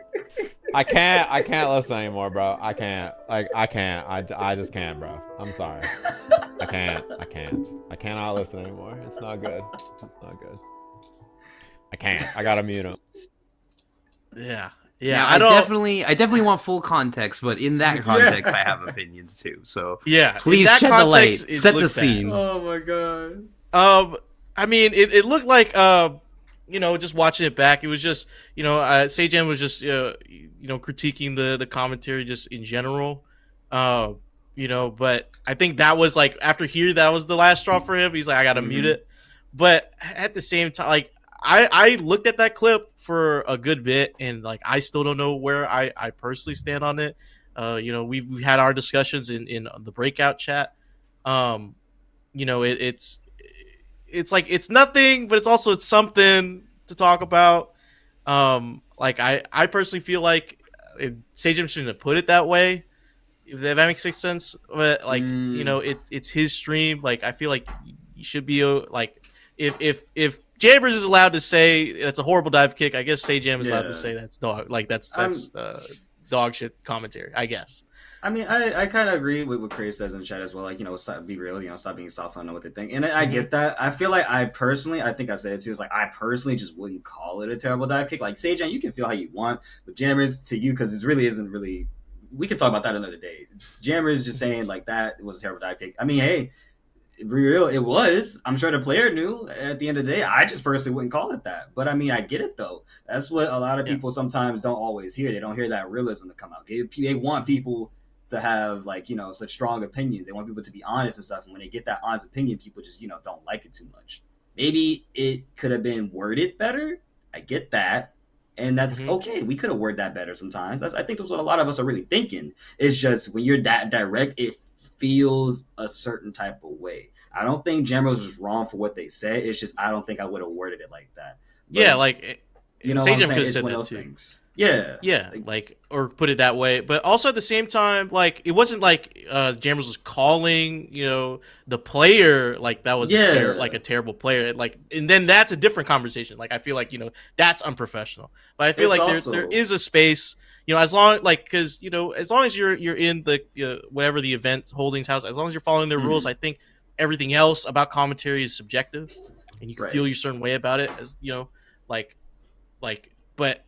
I can't listen anymore, bro. I can't. I can't. I just can't, bro. I'm sorry. I can't. I cannot listen anymore. It's not good. It's not good. I can't. I gotta mute him. yeah. Yeah, I don't. I definitely want full context, but in that context, I have opinions too. So Yeah. in please that shed the light, context, it set the looked bad. scene. Oh my god. I mean, it looked like just watching it back, it was just SaJam was just critiquing the commentary just in general, but I think that was like after here, that was the last straw for him. He's like, I gotta mute it. But at the same time, like I looked at that clip for a good bit, and like I still don't know where I personally stand on it. We've had our discussions in the breakout chat. It's like it's nothing, but it's something to talk about. Like I personally feel like SaJam shouldn't have put it that way, if that makes sense. But like it's his stream. Like I feel like you should be like if Jammers is allowed to say that's a horrible dive kick, I guess SaJam is allowed to say that's dog. Like that's dog shit commentary, I guess. I mean, I kind of agree with what Craig says in chat as well. Like, stop, be real, stop being soft on what they think. And I get that. I feel like I think I said it too, is like, I personally just wouldn't call it a terrible dive kick. Like, SaJam, you can feel how you want, but Jammers, to you, because it really isn't really we could talk about that another day. Jammer is just saying like that was a terrible dive kick. I mean, hey, be real, it was. I'm sure the player knew. At the end of the day, I just personally wouldn't call it that. But I mean, I get it though. That's what a lot of people sometimes don't always hear. They don't hear that realism to come out. They want people to have like, you know, such strong opinions. They want people to be honest and stuff. And when they get that honest opinion, people just, you know, don't like it too much. Maybe it could have been worded better. I get that. And that's okay. We could have worded that better sometimes. I think that's what a lot of us are really thinking. It's just when you're that direct, it feels a certain type of way. I don't think Jammer was just wrong for what they said. It's just I don't think I would have worded it like that. But, yeah, like you know, SaJamm could have said that too. Things. Yeah, like or put it that way. But also at the same time, like it wasn't like Jammers was calling, you know, the player like that was like a terrible player. Like, and then that's a different conversation. Like I feel like, you know, that's unprofessional. But I feel like also, there is a space, you know, as long like because you know as long as you're in the whatever the event holdings house, as long as you're following their rules, I think everything else about commentary is subjective, and you can feel a certain way about it, as you know, like, but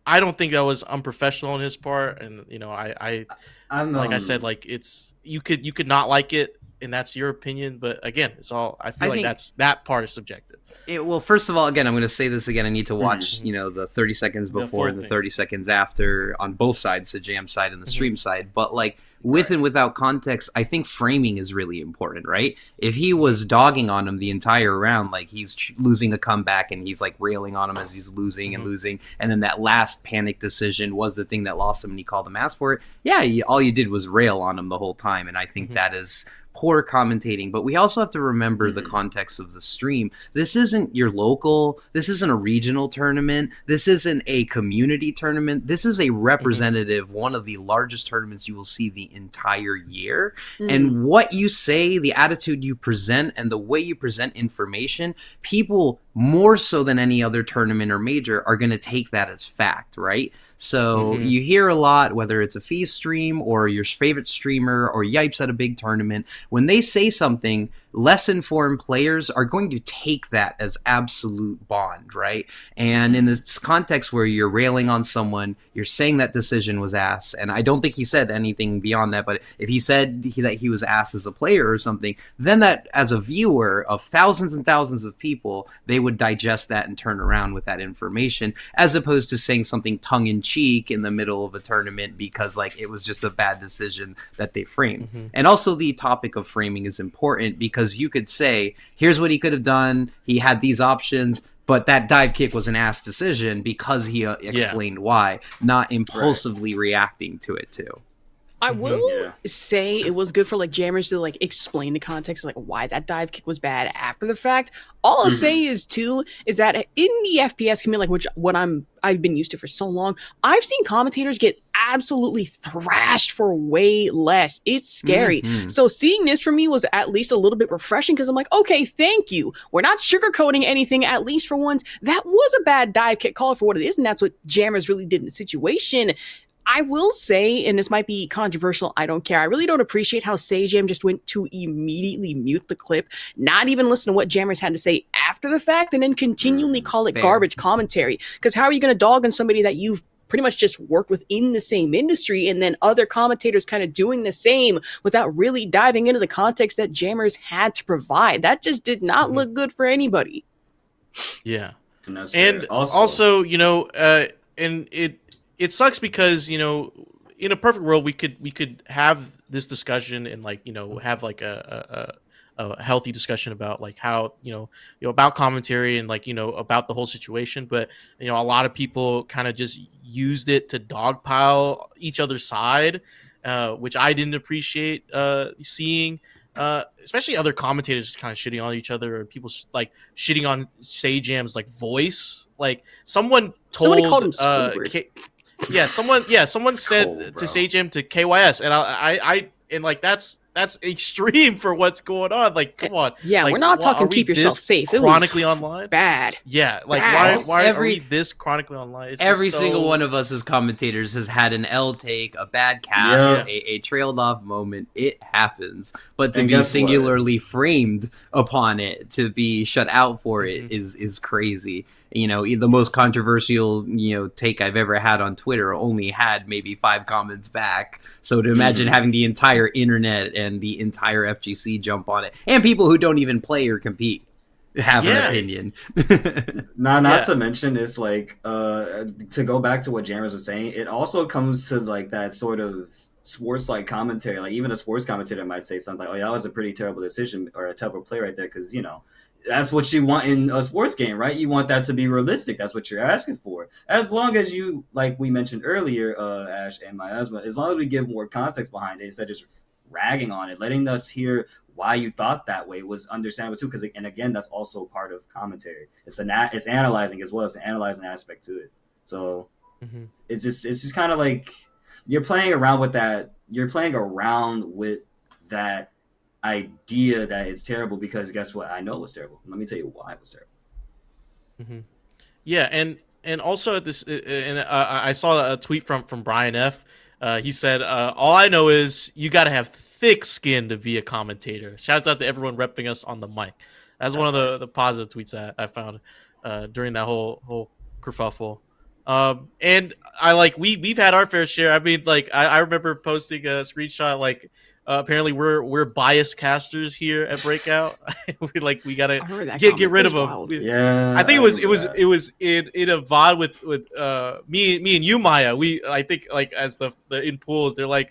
I don't think that was unprofessional on his part, and you know, I'm like I said, like it's you could not like it, and that's your opinion, but again, it's all I feel like that part is subjective. Well, first of all, again, I'm going to say this again. I need to watch, you know, the 30 seconds before and the 30 seconds after on both sides, the jam side and the stream side. But like with and without context, I think framing is really important, right? If he was dogging on him the entire round, like he's losing a comeback and he's like railing on him as he's losing and losing, and then that last panic decision was the thing that lost him and he called him ass for it. Yeah, all you did was rail on him the whole time, and I think that is poor commentating. But we also have to remember the context of the stream. This isn't your local, this isn't a regional tournament, this isn't a community tournament, this is a representative, one of the largest tournaments you will see the entire year. And what you say, the attitude you present, and the way you present information, people more so than any other tournament or major are going to take that as fact, right? So you hear a lot, whether it's a Feast stream or your favorite streamer or Yipes at a big tournament, when they say something, less informed players are going to take that as absolute bond, right? And in this context where you're railing on someone, you're saying that decision was ass, and I don't think he said anything beyond that, but if he said that he was ass as a player or something, then that as a viewer of thousands and thousands of people, they would digest that and turn around with that information, as opposed to saying something tongue-in-cheek in the middle of a tournament because like it was just a bad decision that they framed. And also the topic of framing is important because you could say, here's what he could have done, he had these options, but that dive kick was an ass decision because he explained why, not impulsively reacting to it too. I will say it was good for like jammers to like explain the context of like why that dive kick was bad after the fact. All I'll say is that in the FPS community, like I've been used to for so long, I've seen commentators get absolutely thrashed for way less. It's scary. So seeing this for me was at least a little bit refreshing because I'm like, okay, thank you. We're not sugarcoating anything, at least for once. That was a bad dive kick, call it for what it is, and that's what jammers really did in the situation. I will say, and this might be controversial, I don't care, I really don't appreciate how SaJamm just went to immediately mute the clip, not even listen to what jammers had to say after the fact, and then continually call it garbage commentary. Because how are you going to dog on somebody that you've pretty much just worked within the same industry, and then other commentators kind of doing the same without really diving into the context that jammers had to provide? That just did not look good for anybody. Yeah. And also, you know, and it sucks because, you know, in a perfect world we could have this discussion and like, you know, have like a healthy discussion about like how, you know, about commentary and like, you know, about the whole situation. But, you know, a lot of people kind of just used it to dogpile each other's side, which I didn't appreciate seeing. Especially other commentators kind of shitting on each other, or people like shitting on SaJamm's like voice. Like somebody called him someone said to SaJamm to KYS, and I and like that's that's extreme for what's going on. Like, come on. Yeah, like, we're not talking are we keep yourself this safe. It was chronically online. bad. Yeah, like Bad. why are we this chronically online? It's Every just single so- one of us as commentators has had an L take, a bad cast, Yeah. a trailed off moment. It happens. But to And be guess what? singularly framed upon it, to be shut out for it Mm-hmm. is crazy. You know, the most controversial, take I've ever had on Twitter only had maybe 5 comments back. So to imagine having the entire internet and the entire FGC jump on it, and people who don't even play or compete have an opinion. Not to mention, it's like to go back to what Jammers was saying, it also comes to like that sort of sports like commentary. Like even a sports commentator might say something like, "Oh, yeah, that was a pretty terrible decision or a terrible play right there," because that's what you want in a sports game, right? You want that to be realistic. That's what you're asking for. As long as you, like we mentioned earlier, Ash and Mayasma, as long as we give more context behind it instead of just ragging on it, letting us hear why you thought that way was understandable too. Because, and again, that's also part of commentary. It's analyzing as well as an analyzing aspect to it. So it's just kind of like you're playing around with that. You're playing around with that idea that it's terrible because guess what? I know it was terrible. Let me tell you why it was terrible. Yeah, and also at this, and I saw a tweet from Brian F. He said, "All I know is you got to have thick skin to be a commentator." Shouts out to everyone repping us on the mic. That's one of the positive tweets I found during that whole kerfuffle. And we've had our fair share. I mean, like I remember posting a screenshot like. Apparently we're biased casters here at Breakout. we gotta get rid of them. Yeah, I think it was in a VOD with me and you, Maya. I think like as the in pools, they're like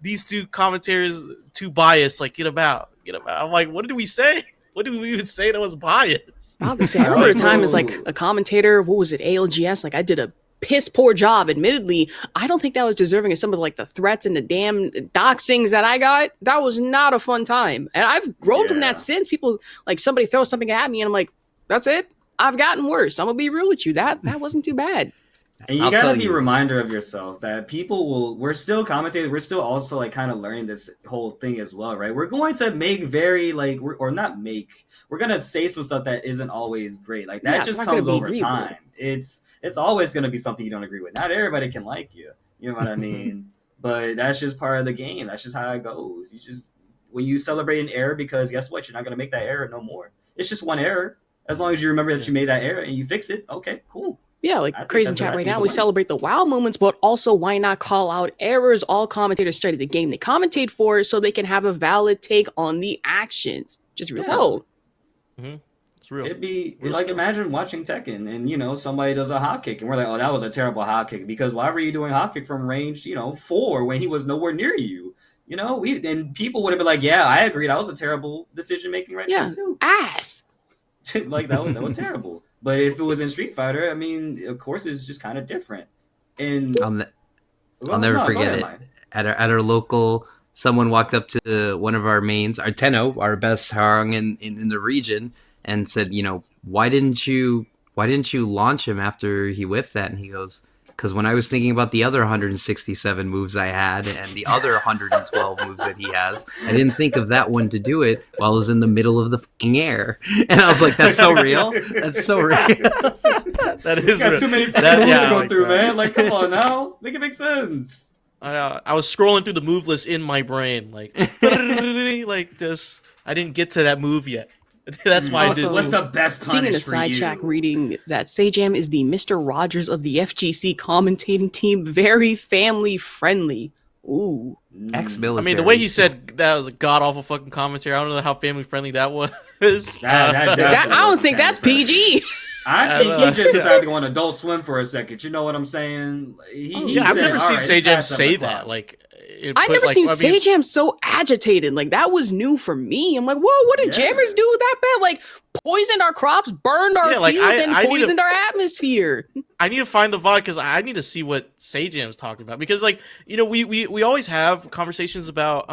these two commentators too biased. Like get them out. I'm like, what did we say? What did we even say that was biased? Obviously, I remember a time as like a commentator. What was it? ALGS. Like I did a piss poor job. Admittedly, I don't think that was deserving of some of like the threats and the damn doxings that I got. That was not a fun time, and I've grown from that since. People like somebody throws something at me, and I'm like, that's it. I've gotten worse. I'm gonna be real with you. That wasn't too bad. And you gotta be a reminder of yourself that we're still commentators. We're still also like kind of learning this whole thing as well, right? We're going to make we're gonna say some stuff that isn't always great. Like that just comes over time. It's always gonna be something you don't agree with. Not everybody can like you. You know what I mean? But that's just part of the game. That's just how it goes. When you celebrate an error, because guess what? You're not gonna make that error no more. It's just one error. As long as you remember that you made that error and you fix it, okay, cool. Yeah, like crazy chat right now, we celebrate the wow moments, but also why not call out errors all commentators started the game they commentate for so they can have a valid take on the actions. Just real hell. It's real. It'd be like imagine watching Tekken and somebody does a hot kick and we're like, oh, that was a terrible hot kick because why were you doing hot kick from range 4 when he was nowhere near you? And people would have been like, yeah, I agree, that was a terrible decision making right there too. Ass. Like that was terrible. But if it was in Street Fighter, I mean, of course, it's just kind of different. And I'll never forget it. At our local, someone walked up to one of our mains, our Tenno, our best Harang in the region, and said, why didn't you launch him after he whiffed that? And he goes, because when I was thinking about the other 167 moves I had and the other 112 moves that he has, I didn't think of that one to do it while I was in the middle of the fucking air. And I was like, that's so real. That's so real. That is real. Got too many moves to go through, man. Like, come on now. Make it make sense. I was scrolling through the move list in my brain. Like just, I didn't get to that move yet. That's why I did. What's the best punish seeing in a for side you? track reading that SaJamm is the Mr. Rogers of the FGC commentating team, very family friendly. Ooh. Ex-military. I mean, the way he said that was a god awful fucking commentary. I don't know how family friendly that was. I don't think that's PG. I think he just decided to go on Adult Swim for a second. You know what I'm saying? I've never seen SaJamm say that. Like, I've never seen SaJamm so agitated. Like, that was new for me. I'm like, whoa, what did Jammers do that bad? Like, poisoned our crops, burned our fields, and poisoned our atmosphere. I need to find the VOD because I need to see what SaJamm's talking about. Because, like, we always have conversations about,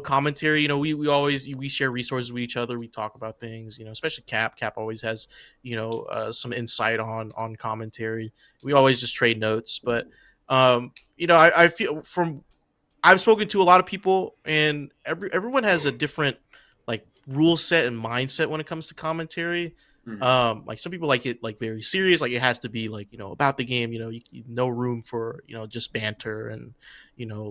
commentary. We share resources with each other. We talk about things, especially Cap. Cap always has, some insight on commentary. We always just trade notes. But, I feel from I've spoken to a lot of people, and everyone has a different like rule set and mindset when it comes to commentary. Like some people like it like very serious, like it has to be like about the game. No room for just banter and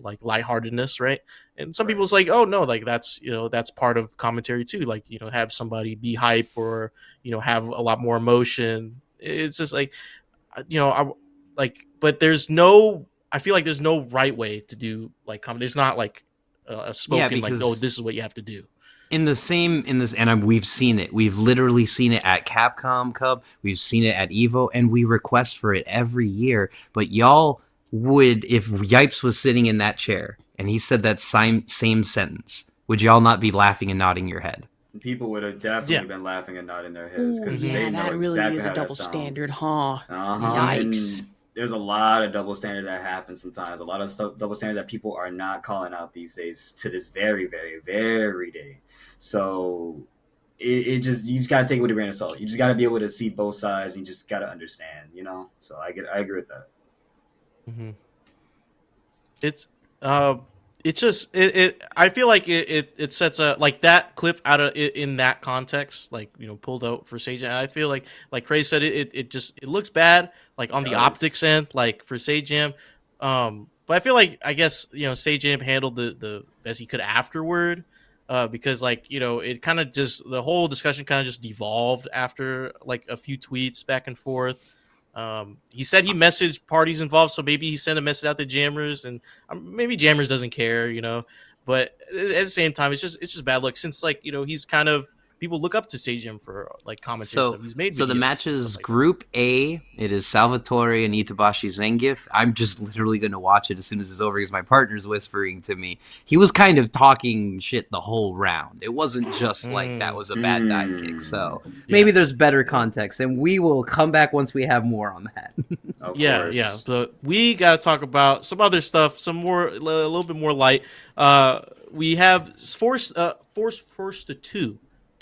like lightheartedness, right? And some people's like, oh no, like that's that's part of commentary too. Like have somebody be hype or have a lot more emotion. It's just like I like, but I feel like there's no right way to do like comedy. There's not like a spoken like, oh, this is what you have to do. We've seen it. We've literally seen it at Capcom Cup. We've seen it at Evo, and we request for it every year. But y'all would, if Yipes was sitting in that chair and he said that same sentence, would y'all not be laughing and nodding your head? People would have definitely been laughing and nodding their heads because that really is a double standard, huh? Yikes. And there's a lot of double standard that happens sometimes. A lot of double standard that people are not calling out these days to this very, very, very day. So you just gotta take it with a grain of salt. You just gotta be able to see both sides. And you just gotta understand, So I agree with that. Mm-hmm. I feel like it sets a like that clip out of in that context, like pulled out for SaJamm. I feel like Craze said it looks bad like on the optics end, like for SaJamm. But I feel like I guess SaJamm handled the best he could afterward, because like it kind of just the whole discussion kind of just devolved after like a few tweets back and forth. He said he messaged parties involved, so maybe he sent a message out to Jammers, and maybe Jammers doesn't care, But at the same time, it's just bad luck since like he's kind of people look up to SaJamm for like commentary stuff. He's made so the matches like Group A. It is Salvatore and Itabashi Zangief. I'm just literally going to watch it as soon as it's over because my partner's whispering to me. He was kind of talking shit the whole round. It wasn't just like that was a bad dive kick. So maybe there's better context, and we will come back once we have more on that. Yeah. But we got to talk about some other stuff, some more a little bit more light. We have Force to 2.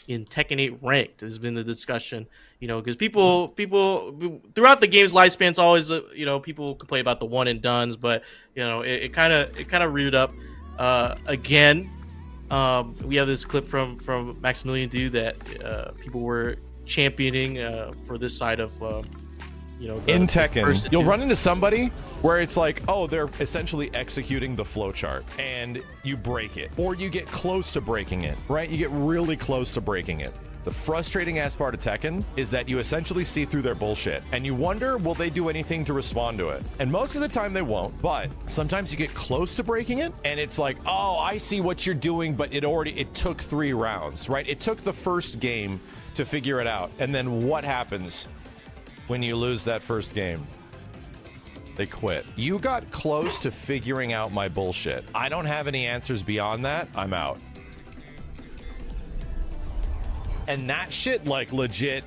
In Tekken 8 Ranked has been the discussion, because people throughout the game's lifespan, it's always people complain about the one and dones, but it kind of reared up again. We have this clip from Maximilian Du that people were championing for this side of in Tekken, you'll run into somebody where it's like, oh, they're essentially executing the flowchart, and you break it, or you get close to breaking it, right? You get really close to breaking it. The frustrating ass part of Tekken is that you essentially see through their bullshit, and you wonder, will they do anything to respond to it? And most of the time they won't, but sometimes you get close to breaking it, and it's like, oh, I see what you're doing, but it took 3 rounds, right? It took the first game to figure it out, and then what happens when you lose that first game? They quit. You got close to figuring out my bullshit. I don't have any answers beyond that. I'm out. And that shit, like, legit,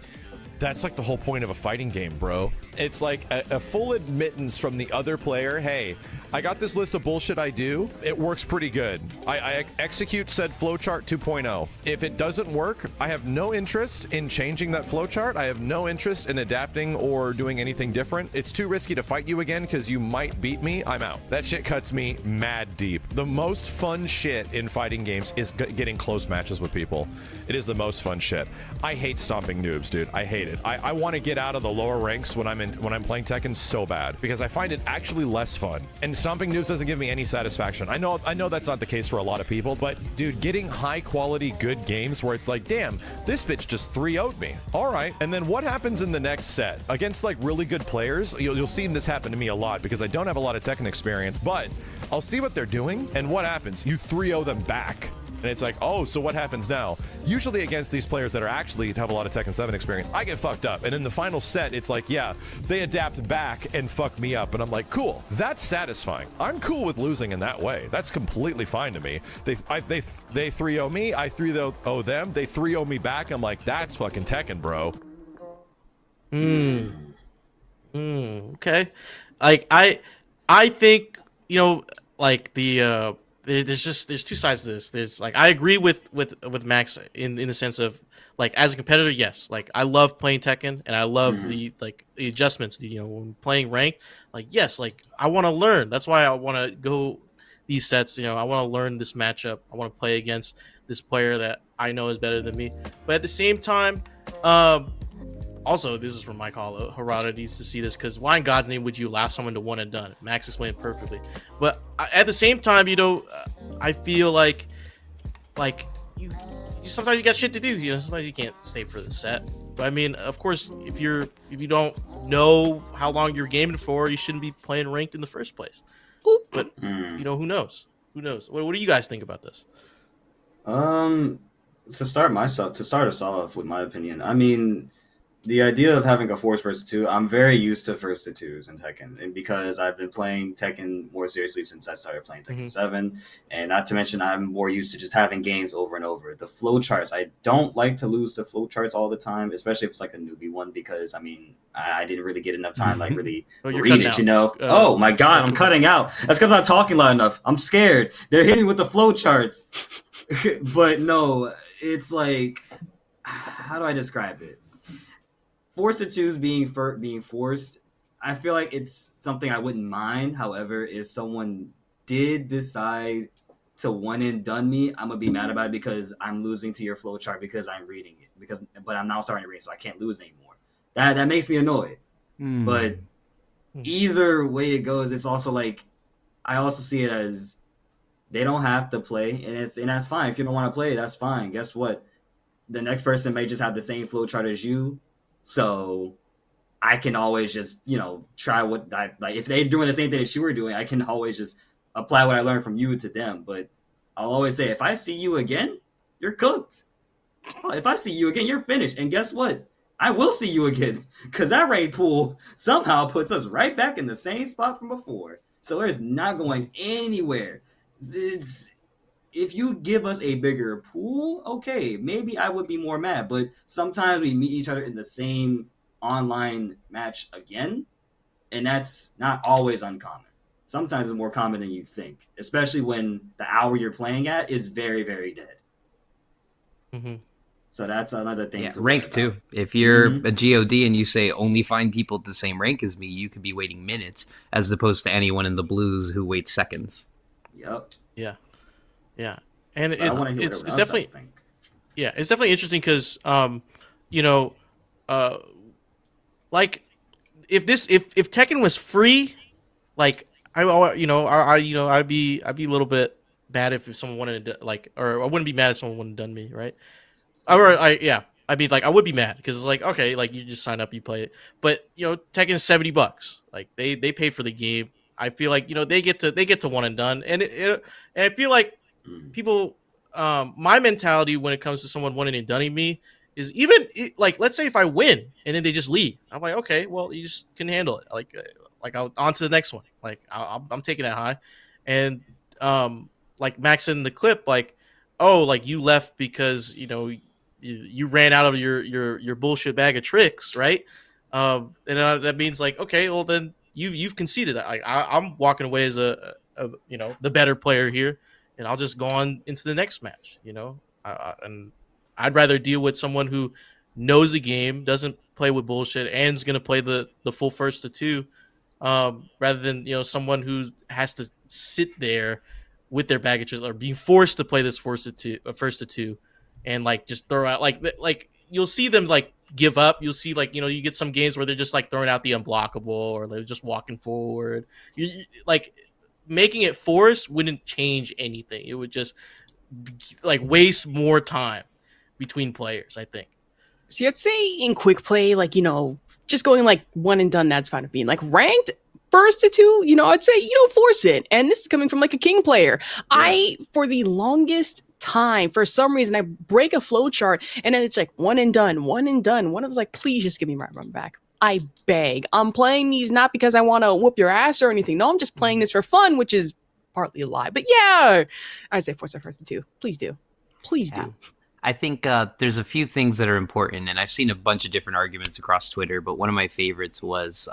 that's like the whole point of a fighting game, bro. It's like a full admittance from the other player. Hey, I got this list of bullshit I do. It works pretty good. I execute said flowchart 2.0. If it doesn't work, I have no interest in changing that flowchart. I have no interest in adapting or doing anything different. It's too risky to fight you again because you might beat me. I'm out. That shit cuts me mad deep. The most fun shit in fighting games is getting close matches with people. It is the most fun shit. I hate stomping noobs, dude. I hate it. I want to get out of the lower ranks when I'm playing Tekken so bad because I find it actually less fun. And stomping noobs doesn't give me any satisfaction. I know that's not the case for a lot of people, but dude, getting high quality good games where it's like, damn, this bitch just 3-0'd me. All right. And then what happens in the next set against like really good players? You'll see this happen to me a lot because I don't have a lot of Tekken experience, but I'll see what they're doing and what happens. You 3-0 them back. And it's like, oh, so what happens now? Usually against these players that are actually have a lot of Tekken 7 experience, I get fucked up. And in the final set, it's like, yeah, they adapt back and fuck me up. And I'm like, cool, that's satisfying. I'm cool with losing in that way. That's completely fine to me. They 3-0 me, I 3-0 them, they 3-0 me back. I'm like, that's fucking Tekken, bro. Okay. Like I think, like the there's two sides to this. There's like I agree with Max in the sense of like as a competitor, yes, like I love playing Tekken and I love the adjustments. When playing ranked, like yes, like I want to learn. That's why I want to go these sets. You know, I want to learn this matchup. I want to play against this player that I know is better than me. But at the same time, also, this is from Mike Hollow. Harada needs to see this, because why in God's name would you allow someone to one and done? Max explained it perfectly. But at the same time, you know, I feel like you sometimes you got shit to do. You know, sometimes you can't stay for the set. But I mean, of course, if you don't know how long you're gaming for, you shouldn't be playing ranked in the first place. But you know, who knows? Who knows? What do you guys think about this? To start us off with my opinion, I mean, the idea of having a force versus two, I'm very used to first to twos in Tekken, and because I've been playing Tekken more seriously since I started playing Tekken 7, and not to mention I'm more used to just having games over and over. The flowcharts, I don't like to lose the flowcharts all the time, especially if it's like a newbie one, because I mean, I didn't really get enough time like really read it, you know. Oh my God, I'm cutting out. That's because I'm not talking loud enough. I'm scared. They're hitting with the flowcharts. But no, it's like, how do I describe it? Force to twos being forced, I feel like it's something I wouldn't mind. However, if someone did decide to one and done me, I'm gonna be mad about it, because I'm losing to your flowchart because I'm reading it. But I'm now starting to read, so I can't lose anymore. That makes me annoyed. But either way it goes, it's also like, I also see it as they don't have to play, and that's fine. If you don't want to play, that's fine. Guess what? The next person may just have the same flowchart as you. So I can always just, you know, try what I like. If they're doing the same thing that you were doing, I can always just apply what I learned from you to them. But I'll always say, if I see you again, you're cooked. If I see you again, you're finished. And guess what? I will see you again, because that raid pool somehow puts us right back in the same spot from before. So there's not going anywhere. If you give us a bigger pool, okay, maybe I would be more mad. But sometimes we meet each other in the same online match again, and that's not always uncommon. Sometimes it's more common than you think, especially when the hour you're playing at is very, very dead. So that's another thing. Yeah, rank too. If you're a GOD and you say only find people at the same rank as me, you could be waiting minutes, as opposed to anyone in the blues who waits seconds. Yep. Yeah, and it's definitely it's definitely interesting, because you know, like if Tekken was free, like I'd be a little bit mad if someone wanted to, like, or I wouldn't be mad if someone wouldn't have done me, right? I'd be like, I would be mad, because it's like, okay, like, you just sign up, you play it, but you know, Tekken is $70, like they pay for the game. I feel like, you know, they get to one and done, and I feel like people, my mentality when it comes to someone wanting and dunning me is, even like, let's say if I win and then they just leave, I'm like, okay, well, you just can handle it, like I'll on to the next one, like I'm taking that high. And like Max in the clip, like, oh, like you left because, you know, you ran out of your bullshit bag of tricks, right? And that means, like, okay, well then you've conceded that. Like, I'm walking away as a you know, the better player here, and I'll just go on into the next match, you know. And I'd rather deal with someone who knows the game, doesn't play with bullshit, and is gonna play the full first to two, rather than, you know, someone who has to sit there with their bag of tricks, or being forced to play this first to two, and like just throw out, like you'll see them like give up. You'll see, like, you know, you get some games where they're just like throwing out the unblockable, or they're just walking forward. Like, making it forced wouldn't change anything. It would just like waste more time between players, I think. See, I'd say in quick play, like, you know, just going like one and done, that's fine with me. Like ranked first to two, you know, I'd say, you know, force it. And this is coming from like a king player. Yeah. For the longest time, for some reason, I break a flowchart, and then it's like one and done. One of those, like, please just give me my run back. I beg. I'm playing these not because I want to whoop your ass or anything. No, I'm just playing this for fun, which is partly a lie. But yeah, I say force it first to two. Please do. Please do. I think there's a few things that are important, and I've seen a bunch of different arguments across Twitter, but one of my favorites was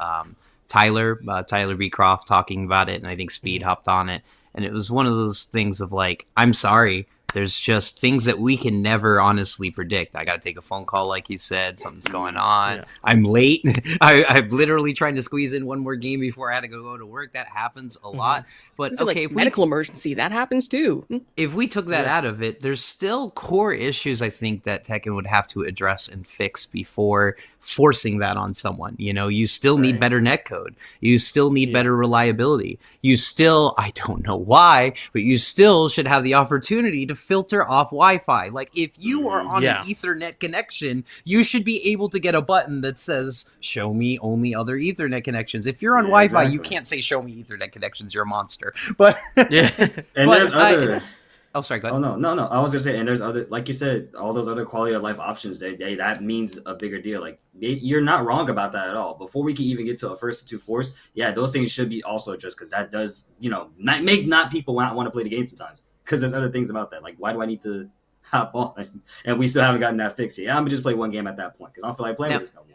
Tyler Beecroft talking about it, and I think Speed hopped on it. And it was one of those things of like, I'm sorry, There's just things that we can never honestly predict. I got to take a phone call, like you said. Something's going on. Yeah. I'm late. I'm literally trying to squeeze in one more game before I had to go to work. That happens a lot. But Maybe, okay, like, medical emergency, that happens too. if we took that out of it, there's still core issues I think that Tekken would have to address and fix before forcing that on someone. You know, you still need better netcode. You still need better reliability. You still, I don't know why, but you still should have the opportunity to filter off Wi-Fi. Like, if you are on an Ethernet connection, you should be able to get a button that says, show me only other Ethernet connections. If you're on Wi-Fi, you can't say, show me Ethernet connections. You're a monster. But and there's other... Oh, sorry, go ahead. Oh, no. I was going to say, and there's other, like you said, all those other quality of life options, that means a bigger deal. Like, you're not wrong about that at all. Before we can even get to a first to two force, those things should be also addressed, because that does, make people want to play the game sometimes. Because there's other things about that. Like, why do I need to hop on? And we still haven't gotten that fixed yet. I'm going to just play one game at that point, because I don't feel like playing this no more.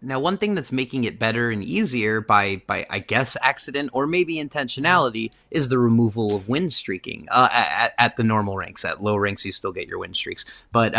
Now, one thing that's making it better and easier by I guess accident or maybe intentionality is the removal of win streaking at the normal ranks. At low ranks, you still get your win streaks, but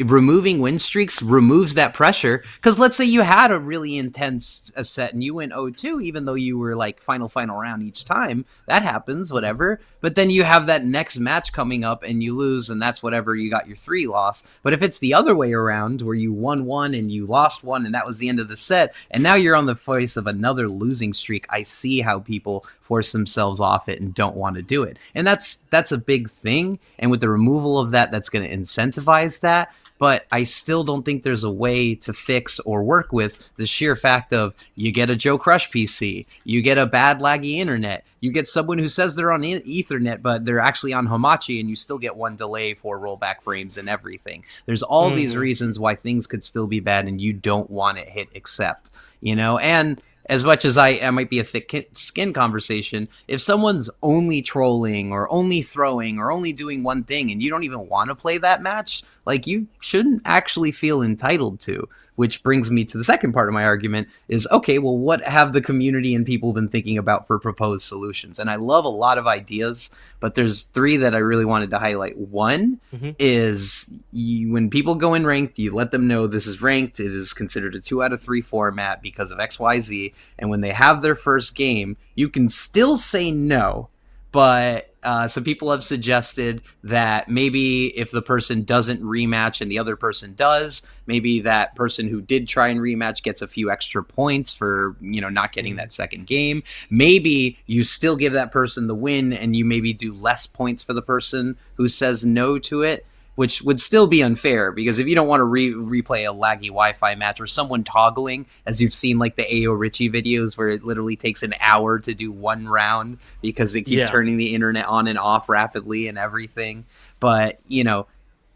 removing win streaks removes that pressure. Because let's say you had a really intense set and you went 0-2, even though you were like final round each time. That happens, whatever. But then you have that next match coming up and you lose, and that's whatever, you got your 3 loss. But if it's the other way around, where you won 1 and you lost 1 and that was the end of the set, and now you're on the face of another losing streak, I see how people force themselves off it and don't want to do it. And that's a big thing. And with the removal of that, that's going to incentivize that. But I still don't think there's a way to fix or work with the sheer fact of, you get a Joe Crush PC, you get a bad laggy internet, you get someone who says they're on Ethernet, but they're actually on Hamachi, and you still get 1 delay for rollback frames and everything. There's all these reasons why things could still be bad, and you don't want to hit accept, And as much as I might be a thick skin conversation, if someone's only trolling or only throwing or only doing one thing and you don't even want to play that match, like, you shouldn't actually feel entitled to. Which brings me to the second part of my argument is, okay, well, what have the community and people been thinking about for proposed solutions? And I love a lot of ideas, but there's 3 that I really wanted to highlight. One is, when people go in ranked, you let them know this is ranked. It is considered a 2 out of 3 format because of XYZ. And when they have their first game, you can still say no, but some people have suggested that maybe if the person doesn't rematch and the other person does, maybe that person who did try and rematch gets a few extra points for, not getting that second game. Maybe you still give that person the win and you maybe do less points for the person who says no to it, which would still be unfair, because if you don't want to replay a laggy Wi-Fi match or someone toggling, as you've seen like the Ayo Richie videos where it literally takes an hour to do 1 round because they keep turning the internet on and off rapidly and everything. But,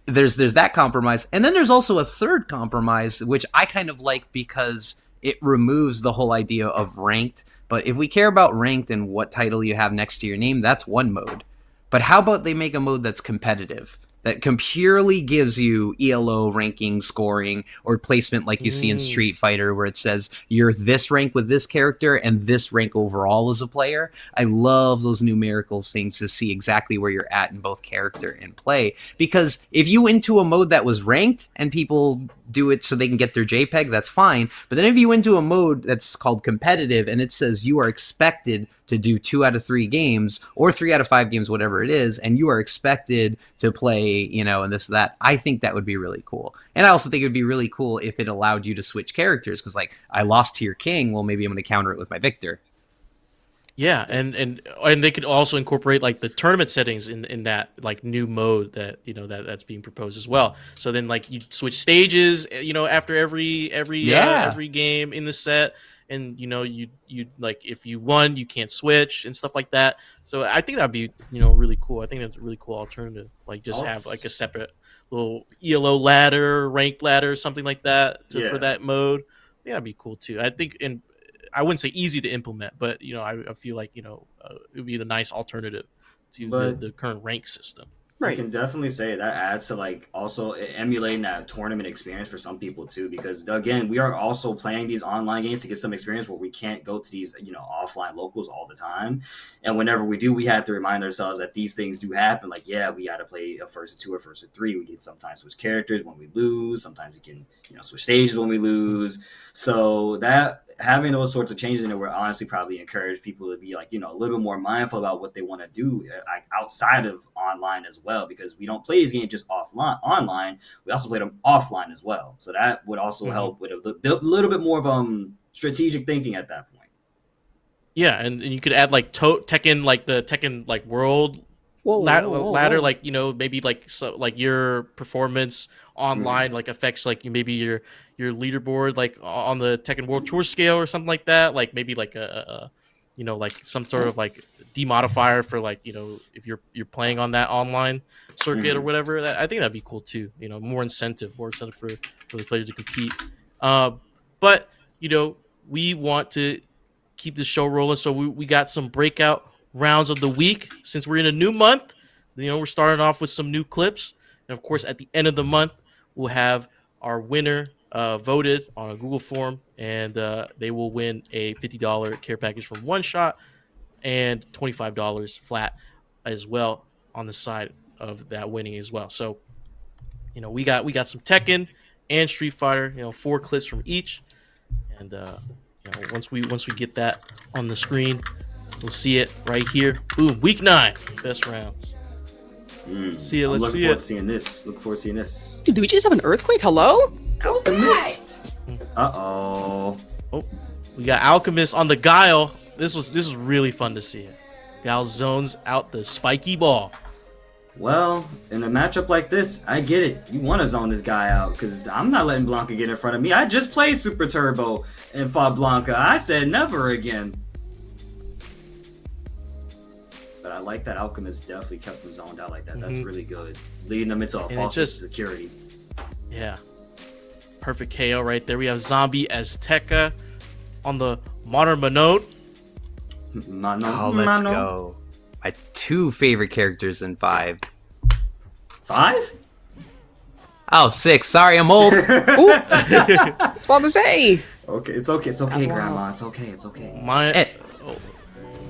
there's that compromise. And then there's also a third compromise, which I kind of like because it removes the whole idea of ranked. But if we care about ranked and what title you have next to your name, that's one mode. But how about they make a mode that's competitive? That purely gives you ELO ranking, scoring, or placement like you see in Street Fighter, where it says you're this rank with this character and this rank overall as a player. I love those numerical things to see exactly where you're at in both character and play. Because if you went to a mode that was ranked and people do it so they can get their JPEG, that's fine. But then if you went to a mode that's called competitive and it says you are expected to do 2 out of 3 games or 3 out of 5 games, whatever it is, and you are expected to play, and this, that, I think that would be really cool. And I also think it would be really cool if it allowed you to switch characters, because like, I lost to your king, well, maybe I'm going to counter it with my Victor. Yeah, and they could also incorporate like the tournament settings in that like new mode that that's being proposed as well. So then like you switch stages, after every game in the set, and you like, if you won, you can't switch and stuff like that. So I think that'd be really cool. I think that's a really cool alternative. Like, just have like a separate little ELO ladder, ranked ladder, something like that for that mode. Yeah, that'd be cool too. I think, and I wouldn't say easy to implement, but I feel like it would be the nice alternative to the current rank system. I can definitely say that adds to like also emulating that tournament experience for some people too, because again, we are also playing these online games to get some experience where we can't go to these, offline locals all the time. And whenever we do, we have to remind ourselves that these things do happen. Like, yeah, we got to play a first 2 or first 3. We can sometimes switch characters when we lose. Sometimes we can, switch stages when we lose. So that having those sorts of changes in it will honestly probably encourage people to be like, a little bit more mindful about what they want to do outside of online as well, because we don't play these games just online. We also play them offline as well. So that would also help with a little bit more of strategic thinking at that point. Yeah, and you could add like Tekken, like the Tekken like world ladder, like maybe like your performance online like affects like maybe your leaderboard like on the Tekken World Tour scale or something like that, like maybe like a like some sort of like demodifier for like if you're playing on that online circuit or whatever. I think that'd be cool too. More incentive for the players to compete. But we want to keep the show rolling, so we got some breakout rounds of the week. Since we're in a new month, we're starting off with some new clips, and of course at the end of the month we'll have our winner voted on a Google form, and they will win a $50 care package from One Shot and $25 flat as well on the side of that winning as well. So we got some Tekken and Street Fighter, 4 clips from each, and once we get that on the screen, we'll see it right here. Boom, week 9, best rounds. Let's see it. Look forward to seeing this. Dude, did we just have an earthquake? Hello? How was that? Uh-oh. Oh, we got Alchemist on the Guile. This was really fun to see it. Guile zones out the spiky ball. Well, in a matchup like this, I get it. You want to zone this guy out, because I'm not letting Blanca get in front of me. I just played Super Turbo and fought Blanca. I said never again. But I like that Alchemist definitely kept him zoned out like that. That's really good. Leading them into a false security. Yeah. Perfect KO right there. We have Zombie Azteca on the Modern Minot. Let's go. My 2 favorite characters in 5. 5? Oh, 6. Sorry, I'm old. What's about to say? Okay, it's okay, Grandma. It's okay.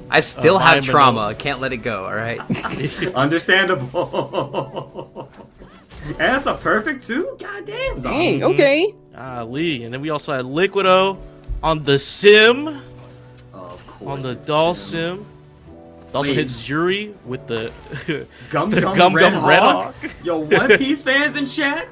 I still have trauma. I can't let it go, all right? Understandable. And that's a perfect 2? Goddamn. Dang, okay. Lee. And then we also had Liquido on the Sim. Of course. On the Doll Sim. It also hits Jury with the Gum Red Hawk. Yo, One Piece fans in chat.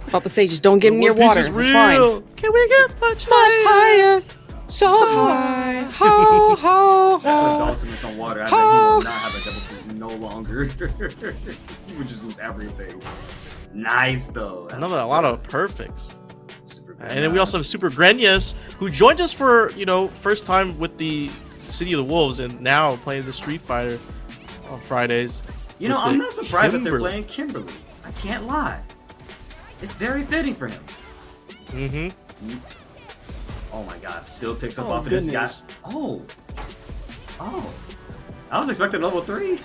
About to say, just don't get him near water. It's fine. Can we get much higher? So high. Ho, ho, ho. Dawson is on water. I bet he will not have a double flip no longer. He would just lose everything. Nice though. A lot of perfects. And then we also have Super Grenyas, who joined us for first time with the City of the Wolves, and now playing the Street Fighter on Fridays. I'm not surprised that they're playing Kimberly. I can't lie. It's very fitting for him. Oh my god, still picks up off of this guy. Oh. I was expecting level 3.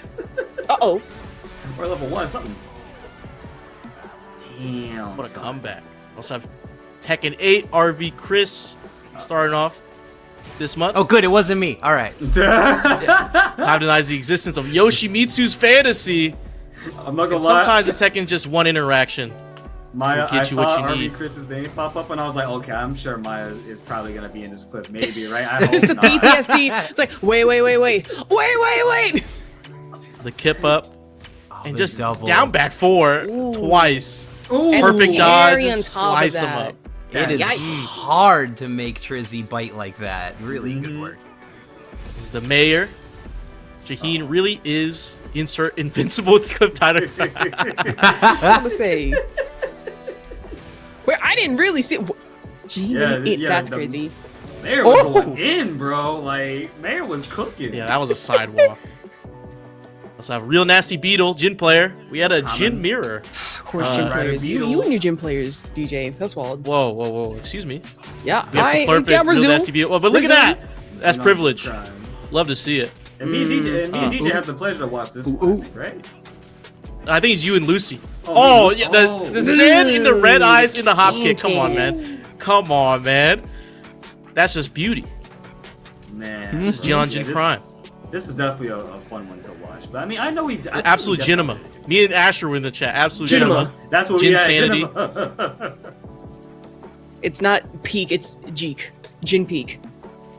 Uh-oh. Or level 1, something. Damn. What a comeback. We also have Tekken 8 RV Chris starting off this month. Oh, good. It wasn't me. All right. How denies the existence of Yoshimitsu's fantasy. I'm not gonna lie. Sometimes the Tekken just one interaction. Maya, I saw RV Chris's name pop up, and I was like, okay, I'm sure Maya is probably gonna be in this clip, maybe, right? I hope It's a not. PTSD. It's like, wait. The kip up. And just double. down back 4 twice. Ooh. Perfect Parry dodge. on Just top of slice him that. up. It is hard to make Trizzy bite like that. Really good work. He's the mayor. Shaheen really is insert invincible clip title. I'm gonna say. Where I didn't really see. Gee, that's crazy. Mayor was going in, bro. Like, Mayor was cooking. Yeah, that was a sidewalk. Also have Real Nasty Beetle, Jin player. We had a Jin mirror. Of course, gym players. You and your gym players, DJ. That's wild. Whoa. Excuse me. Yeah, We have the perfect Real Nasty Beetle. But look at that. That's privilege. Love to see it. And me and DJ have the pleasure to watch this one, right? I think it's you and Lucy. Oh, yeah, the sand in the red eyes in the hop kick. Come on, man. Come on, man. That's just beauty. Man, This is Jeonjin Prime. This is definitely a fun one to watch. But I mean, I know Absolute Jinima. Me and Asher were in the chat. Absolute Jinima. That's what Jin we had. Sanity. It's not Peak, it's Jeek. Jin Peak.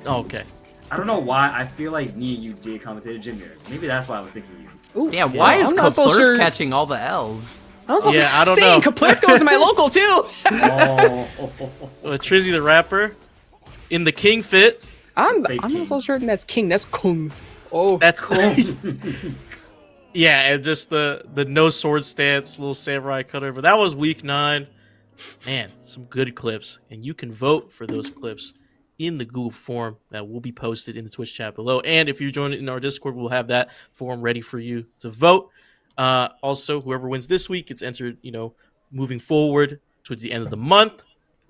Oh, okay. I don't know why. I feel like me and you did commentator Jin here. Maybe that's why I was thinking you. Ooh, Yeah, why is I'm not so Kaplurf sure. catching all the L's? I was I don't saying, know. Kaplurf goes to my local too. Trizzy the rapper in the King fit. I'm Fake king. not so certain that's King. That's Kung. Oh, That's yeah, and just the no sword stance, little samurai cutover. That was week 9. Man, some good clips, and you can vote for those clips in the Google form that will be posted in the Twitch chat below. And if you're joining in our Discord, we'll have that form ready for you to vote. Also, whoever wins this week gets entered, moving forward towards the end of the month.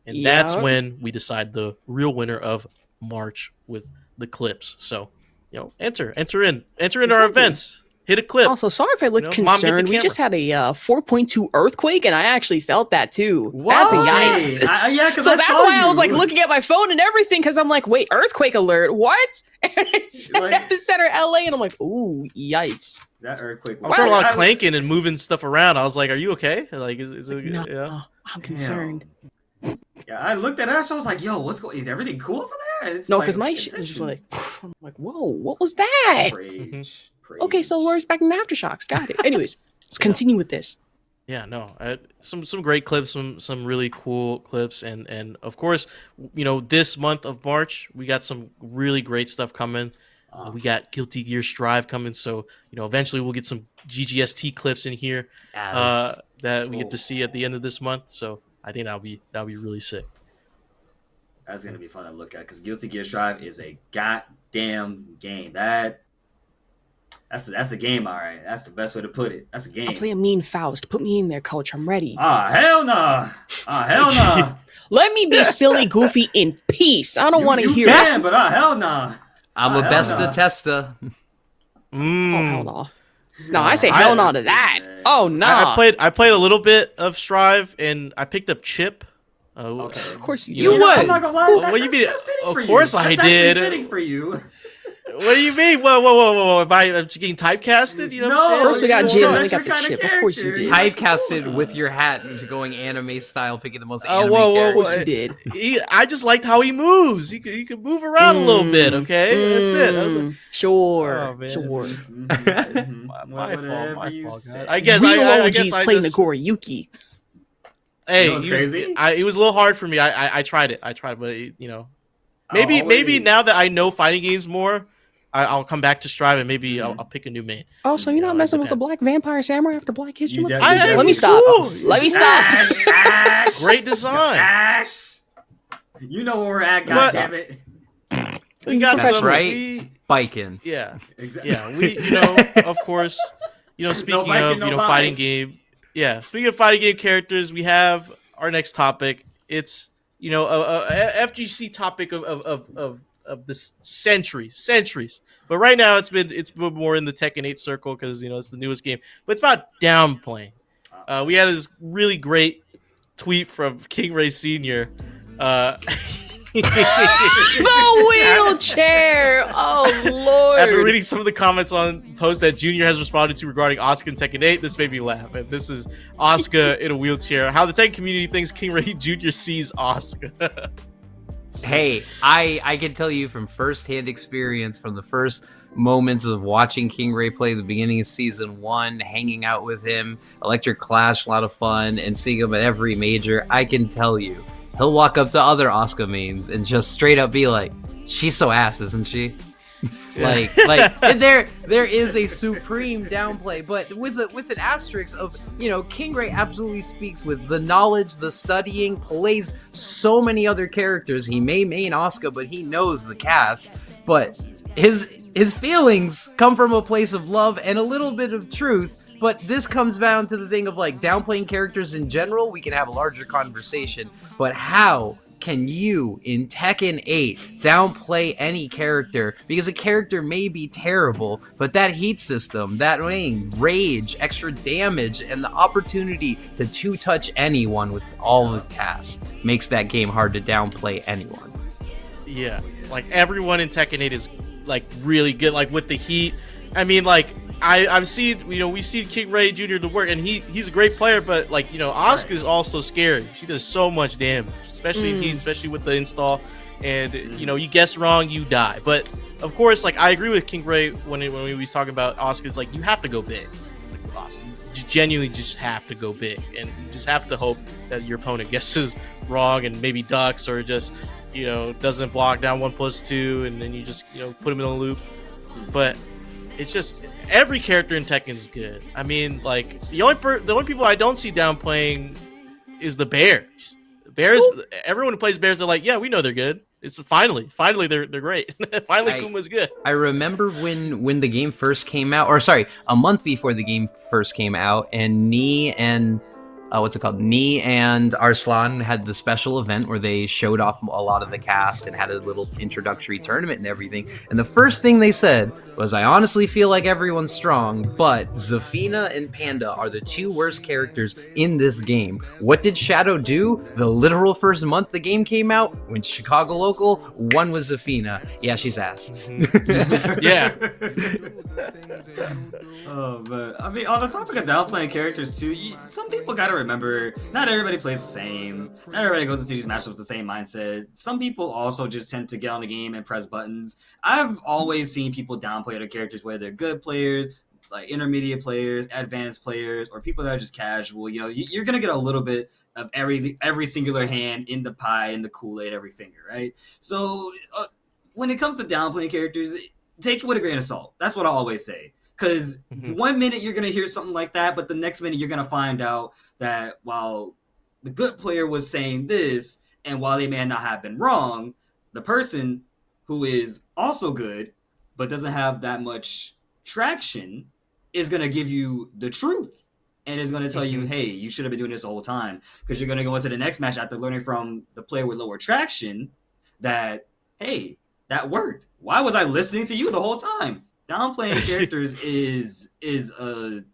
And that's when we decide the real winner of March with the clips. So, enter in our events. Hit a clip. Also, sorry if I look Mom, get the concerned. We camera. just had a 4.2 earthquake, and I actually felt that too. That's a yikes. Yeah, because So that's why I was like looking at my phone and everything, because I'm like, wait, earthquake alert? What? And it said epicenter LA, and I'm like, ooh, yikes. That earthquake. I saw a lot of clanking and moving stuff around. I was like, "Are you okay? Like, is it?" No, Yeah. I'm concerned. Yeah, I looked at Ash. I was like, "Yo, what's going? Is everything cool over there?" It's No, like, because my shit was just like, I'm like, whoa, what was that? Preach. Okay, so we're expecting aftershocks. Got it. Anyways, let's continue with this. Yeah, no, some great clips, some really cool clips, and of course, this month of March we got some really great stuff coming. We got Guilty Gear Strive coming, so eventually we'll get some GGST clips in here that we get to see at the end of this month. So I think that'll be really sick. That's gonna be fun to look at because Guilty Gear Strive is a goddamn game. That's a game, all right. That's the best way to put it. That's a game. I'll play a mean Faust. Put me in there, coach. I'm ready. Hell nah. Hell nah. Let me be silly, goofy in peace. I don't want to hear You it. can, but hell nah. I'm a hell best nah. Testa. Oh, hell no. No, I say hell no to that. Oh, no. I played a little bit of Strive, and I picked up Chip. Okay. Of course you You do. would. I'm not gonna lie. What do you mean? That's fitting Of for you. course I That's actually did. fitting for you. What do you mean? Whoa! Am I getting typecasted? You know what I'm saying? First we got That's Jim, your then we got the kinda Chip. Of course you character. did. Typecasted with your hat into going anime style, picking the most Oh, anime whoa. Of characters. course you did. I just liked how he moves. He could move around a little bit. Okay, that's it. I was like, Sure. Oh, man. Sure. my fault, Whatever guys. say. I guess Real I OG's guess I playing just, the Goriyuki. Hey, You know what's crazy? It was a little hard for me. I tried it, but maybe always- now that I know fighting games more, I'll come back to Strive and maybe I'll pick a new main. Oh, so you're not it messing with the depends. Black Vampire Samurai after Black History You Month? definitely- Let me it's stop. cool. Let me stop. Ash. Great design. Ash. You know where we're at, What? goddammit. We got That's some right. Biking. Yeah, Exactly. yeah. We of course, speaking biking, of no fighting bike. game. Yeah, speaking of fighting game characters, we have our next topic. It's a FGC topic of the centuries. But right now it's been more in the Tekken 8 circle because it's the newest game. But it's about downplaying. We had this really great tweet from King Ray Sr. The wheelchair. Oh, Lord. After reading some of the comments on posts that Junior has responded to regarding Asuka and Tekken 8, this made me laugh. And this is Asuka in a wheelchair. How the Tekken community thinks King Ray Jr. sees Asuka. Hey, I can tell you from firsthand experience, from the first moments of watching King Ray play the beginning of season 1, hanging out with him, Electric Clash, a lot of fun, and seeing him at every major, I can tell you, he'll walk up to other Asuka mains and just straight up be like, "She's so ass, isn't she?" like and there is a supreme downplay, but with an asterisk of King Ray absolutely speaks with the knowledge, the studying, plays so many other characters. He may main Asuka, but he knows the cast. But his feelings come from a place of love and a little bit of truth. But this comes down to the thing of downplaying characters in general. We can have a larger conversation, but how can you, in Tekken 8, downplay any character? Because a character may be terrible, but that heat system, that rage, extra damage, and the opportunity to two-touch anyone with all the cast makes that game hard to downplay anyone. Yeah, like everyone in Tekken 8 is like really good, like with the heat. I mean, like I've seen, we see King Ray Jr. to work, and he's a great player, but like, Asuka is also scary. She does so much damage, especially in heat, especially with the install. And you guess wrong, you die. But of course, like I agree with King Ray when we was talking about Asuka. It's like you have to go big. Like with Asuka, you genuinely just have to go big, and you just have to hope that your opponent guesses wrong and maybe ducks or just doesn't block down 1+2, and then you just put him in a loop. But it's just every character in Tekken is good. I mean, like the only people I don't see downplaying is the Bears. Bears, everyone who plays Bears, they're like, yeah, we know they're good. It's finally they're great. Finally, Kuma's good. I remember when the game first came out, or sorry, a month before the game first came out, and Knee and Knee and Arslan had the special event where they showed off a lot of the cast and had a little introductory tournament and everything. And the first thing they said was, I honestly feel like everyone's strong, but Zafina and Panda are the two worst characters in this game. What did Shadow do? The literal first month the game came out, when Chicago local, one was Zafina. Yeah, she's ass. Yeah. Oh, but I mean, on the topic of downplaying characters too, some people gotta remember, not everybody plays the same. Not everybody goes into these matchups with the same mindset. Some people also just tend to get on the game and press buttons. I've always seen people downplay other characters, whether they're good players, like intermediate players, advanced players, or people that are just casual. You're gonna get a little bit of every singular hand in the pie, in the Kool-Aid, every finger, right? So when it comes to downplaying characters, take it with a grain of salt. That's what I always say. Because 1 minute you're going to hear something like that, but the next minute you're going to find out that while the good player was saying this, and while they may not have been wrong, the person who is also good, but doesn't have that much traction, is going to give you the truth. And is going to tell you, hey, you should have been doing this the whole time. Because you're going to go into the next match after learning from the player with lower traction that, hey, that worked. Why was I listening to you the whole time? Downplaying characters is a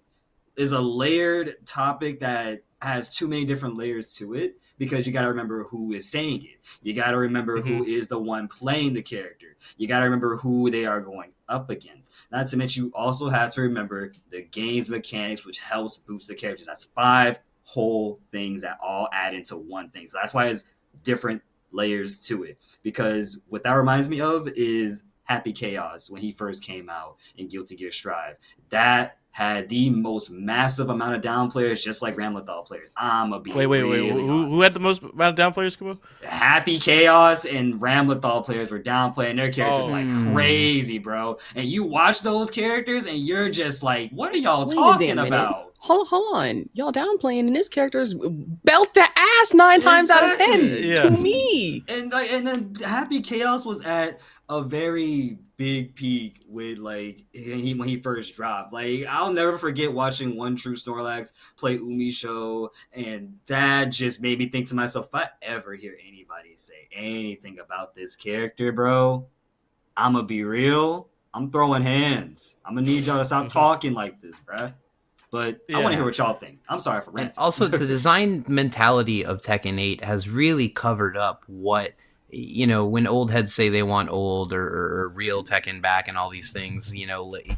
layered topic that has too many different layers to it, because you got to remember who is saying it. You got to remember who is the one playing the character. You got to remember who they are going up against. Not to mention, you also have to remember the game's mechanics, which helps boost the characters. That's 5 whole things that all add into one thing. So that's why it's different layers to it. Because what that reminds me of is Happy Chaos when he first came out in Guilty Gear Strive. That had the most massive amount of down players, just like Ramlethal players. Wait. Who had the most amount of down players, Kumo? Happy Chaos and Ramlethal players were downplaying their characters like crazy, bro. And you watch those characters and you're just like, what are y'all talking about? Hold on. Y'all downplaying, and this character's belt to ass 9 times out of 10 to me. And then Happy Chaos was at a very big peak with when he first dropped. Like, I'll never forget watching One True Snorlax play Umi Show, and that just made me think to myself, if I ever hear anybody say anything about this character, bro, I'm gonna be real. I'm throwing hands. I'm gonna need y'all to stop talking like this, bruh. But I want to hear what y'all think. I'm sorry for ranting. And also, the design mentality of Tekken 8 has really covered up what, when old heads say they want old or real Tekken back and all these things,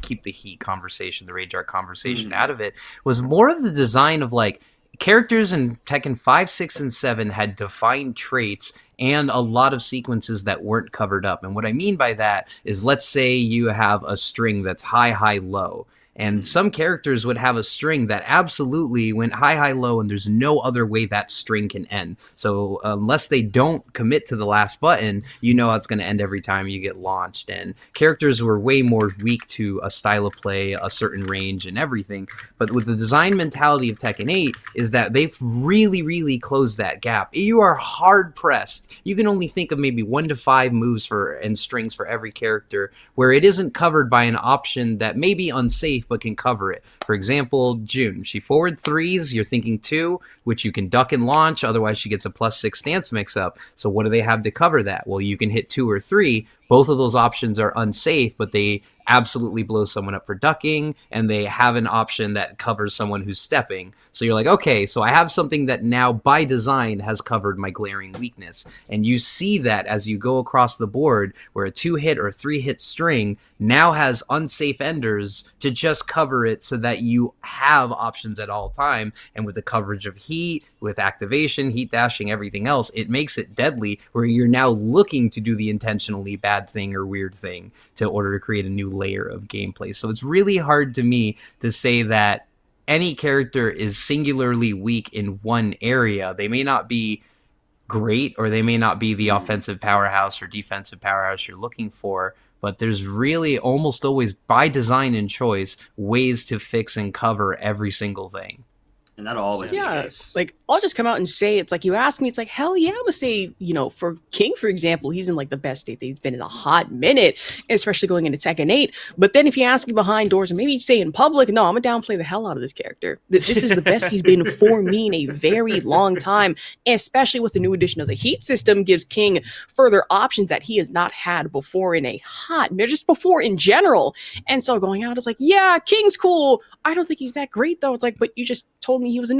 keep the heat conversation, the rage art conversation out of it, was more of the design of like characters in Tekken 5, 6, and 7 had defined traits and a lot of sequences that weren't covered up. And what I mean by that is, let's say you have a string that's high, high, low. And some characters would have a string that absolutely went high, high, low, and there's no other way that string can end. So unless they don't commit to the last button, how it's going to end every time you get launched. And characters were way more weak to a style of play, a certain range, and everything. But with the design mentality of Tekken 8 is that they've really, really closed that gap. You are hard-pressed. You can only think of maybe 1 to 5 moves and strings for every character, where it isn't covered by an option that may be unsafe, unsafe but can cover it. For example, June, she forward threes, you're thinking 2, which you can duck and launch, otherwise she gets a +6 stance mix-up. So what do they have to cover that? Well, you can hit 2 or 3. Both of those options are unsafe, but they absolutely blow someone up for ducking, and they have an option that covers someone who's stepping. So you're like, okay, so I have something that now by design has covered my glaring weakness. And you see that as you go across the board, where a 2-hit or 3-hit string now has unsafe enders to just cover it, so that you have options at all time. And with the coverage of heat, with activation, heat dashing, everything else, it makes it deadly, where you're now looking to do the intentionally bad thing or weird thing to order to create a new layer of gameplay. So it's really hard to me to say that any character is singularly weak in one area. They may not be great, or they may not be the offensive powerhouse or defensive powerhouse you're looking for, but there's really almost always, by design and choice, ways to fix and cover every single thing. And that'll always be the case. Like, I'll just come out and say, it's like, you ask me, it's like, hell yeah, I would say, you know, for King, for example, he's in like the best state that he's been in a hot minute, especially going into Tekken 8. But then if you ask me behind doors, and maybe say in public, no, I'm gonna downplay the hell out of this character. This is the best he's been for me in a very long time, especially with the new addition of the heat system, gives King further options that he has not had before in a hot minute, just before in general. And so going out is like, yeah, King's cool. I don't think he's that great though. It's like, but you just told me he was a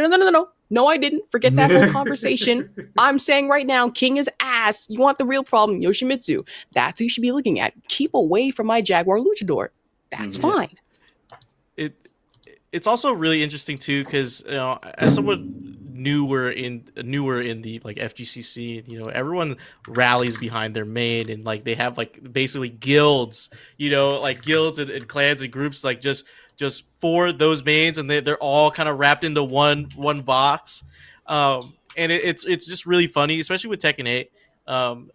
no, I didn't. Forget that whole conversation. I'm saying right now, King is ass. You want the real problem, Yoshimitsu. That's who you should be looking at. Keep away from my Jaguar Luchador. That's fine. It's also really interesting too, because you know, as someone newer in the like FGCC, you know, everyone rallies behind their main, and like they have like basically guilds, you know, like guilds and clans and groups, like just for those mains, and they're all kind of wrapped into one box. And it's just really funny, especially with Tekken 8.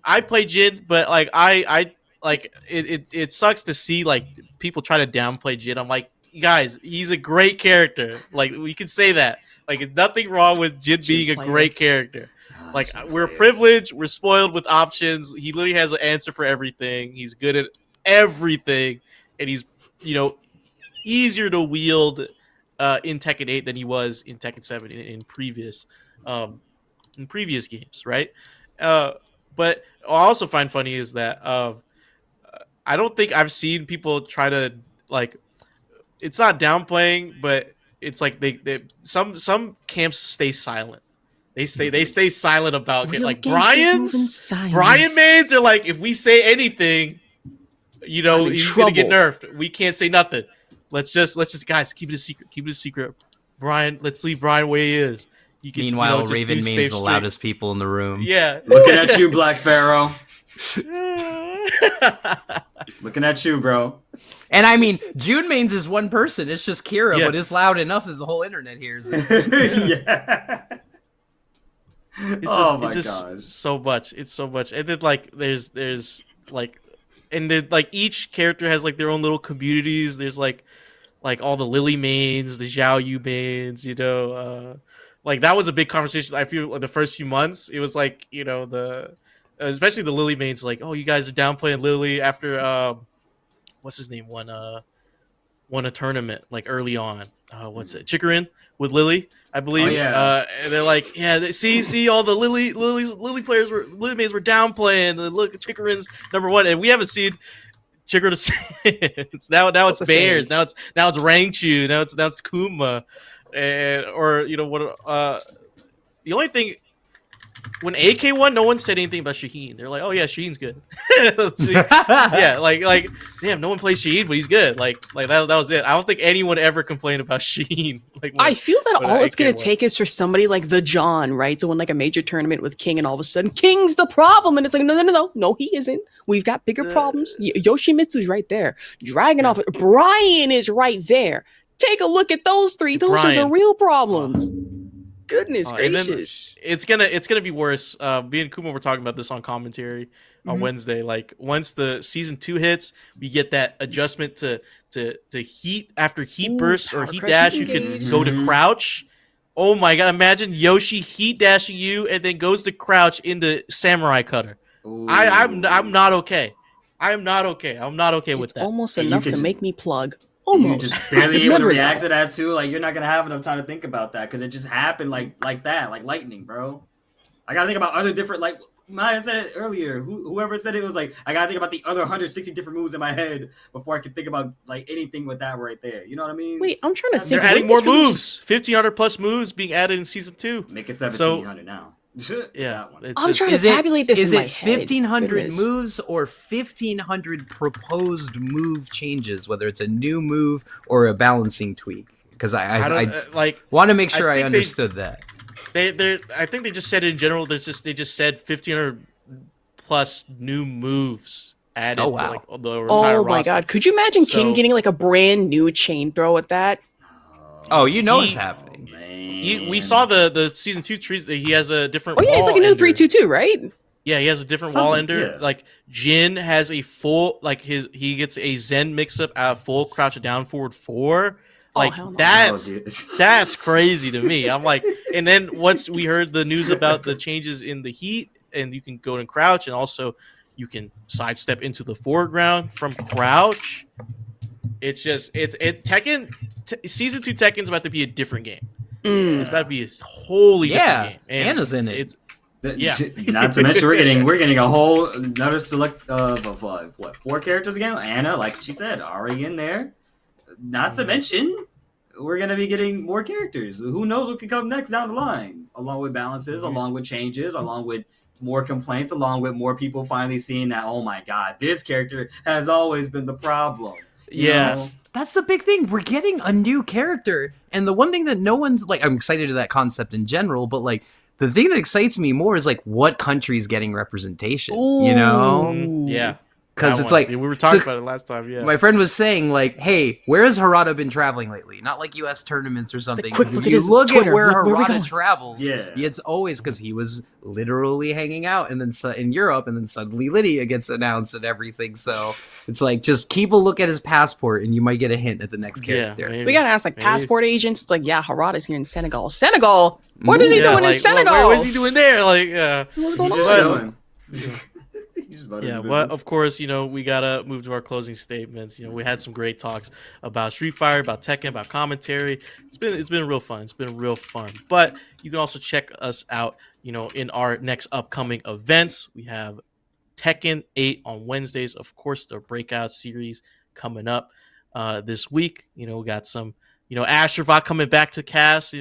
I play Jin, but like I like it sucks to see like people try to downplay Jin. I'm like, guys, he's a great character. Like, we can say that. Like, it's nothing wrong with Jin being a great character. Like, we're privileged, we're spoiled with options. He literally has an answer for everything. He's good at everything, and he's, you know, easier to wield in Tekken 8 than he was in Tekken 7 in previous games, right? But what I also find funny is that I don't think I've seen people try to, like, it's not downplaying, but it's like they some camps stay silent. They stay silent about it. Like Brian mains are like, if we say anything, you know, he's gonna get nerfed. We can't say nothing. Let's just guys, keep it a secret. Keep it a secret. Brian, let's leave Brian where he is. You can, meanwhile, you know, Raven Main's the loudest people in the room. Yeah. Looking at you, Black Pharaoh. Looking at you, bro. And I mean, June Mains is one person. It's just Kira, Yeah. but it's loud enough that the whole internet hears it. Yeah. It's just so much. It's so much. And then like there's like, and then like each character has like their own little communities. There's like all the Lily mains, the Zhao Yu mains, you know, like that was a big conversation. I feel like the first few months, it was like, you know, especially the Lily mains, like, oh, you guys are downplaying Lily after what's his name won a tournament like early on. What's it? Chikarin with Lily, I believe. Oh, yeah. And they're like, yeah, see, all the Lily players Lily mains were downplaying. Look, Chikarin's #1, and we haven't seen Chikarin since. Now it's Bears. Now it's Rangchu. Now it's Kuma, or you know what? The only thing. When AK won, no one said anything about Shaheen. They're like, "Oh yeah, Shaheen's good." Yeah, like, damn, no one plays Shaheen, but he's good. Like that was it. I don't think anyone ever complained about Shaheen. Like, I feel that all it's going to won. take is for somebody like the John, right, to win like a major tournament with King, and all of a sudden King's the problem, and it's like, no, he isn't. We've got bigger problems. Yoshimitsu's right there. Dragunov, Brian is right there. Take a look at those three. Those are the real problems. Goodness gracious! It's gonna be worse. Me and Kuma were talking about this on commentary on Wednesday. Like, once the season 2 hits, we get that adjustment to heat after heat bursts or heat dash. You can go to crouch. Oh my god! Imagine Yoshi heat dashing you and then goes to crouch into Samurai Cutter. I'm not okay. I am not okay. I'm not okay with that. Almost enough to make me plug. Almost. You're just barely able to Never react know. to that too. Like you're not gonna have enough time to think about that because it just happened like that, like lightning, bro. I gotta think about other different like Maya said it earlier. Whoever said it was like I gotta think about the other 160 different moves in my head before I can think about like anything with that right there. You know what I mean? Wait, I'm trying to think. They're adding more moves. 1,500 plus moves being added in season 2. Make it 1,700 now. Yeah, I'm trying to tabulate this is in my it head. 1,500 Goodness. moves or 1,500 proposed move changes, whether it's a new move or a balancing tweak? Because I don't like. want to make sure I think understood that. I think they just said it in general. They just said 1,500 plus new moves added Oh, wow. to like the entire Oh my roster. god! Could you imagine So- King getting like a brand new chain throw at that? Oh, you know He- it's happening. We saw the season 2 trees. He has a different. Oh yeah, it's wall like a new ender. 3-2-2, right? Yeah, he has a different wall Something, ender. yeah. Like Jin has a full like he gets a Zen mix up at full crouch down forward 4. Like hell no. that's crazy to me. I'm like, and then once we heard the news about the changes in the heat, and you can go and crouch, and also you can sidestep into the foreground from crouch. It's just Tekken season 2 Tekken's about to be a different game. It's about to be a wholly different game. And Anna's in it. Yeah. Not to mention we're getting a whole another select of what 4 characters again. Anna, like she said, already in there. Not to mention we're gonna be getting more characters. Who knows what could come next down the line? Along with balances, along with changes, along with more complaints, along with more people finally seeing that, oh my god, this character has always been the problem. You Yes. know? That's the big thing. We're getting a new character. And the one thing that no one's like, I'm excited to that concept in general, but like the thing that excites me more is like what country's getting representation, you know? Yeah. Because That it's one. like, we were talking so- about it last time. Yeah. my friend was saying like, hey, where has Harada been traveling lately? Not like US tournaments or something. quick 'Cause look if at you his look Twitter. at where Where we Harada going? travels, Yeah. it's always because he was literally hanging out and then in Europe, and then suddenly Lydia gets announced and everything. So it's like, just keep a look at his passport and you might get a hint at the next Yeah, character. maybe. We gotta ask like Maybe. passport agents. It's like, yeah, Harada's here in Senegal. Senegal? What is he Yeah, doing in like, Senegal? what is he doing there? Like, What's He's going just on? chilling. He's just about his yeah, business. but of course, we gotta move to our closing statements. We had some great talks about Street Fighter, about Tekken, about commentary. It's been real fun. It's been real fun. But you can also check us out, in our next upcoming events. We have Tekken 8 on Wednesdays. Of course, the Breakout series coming up this week. We got some, Ashurvok coming back to cast.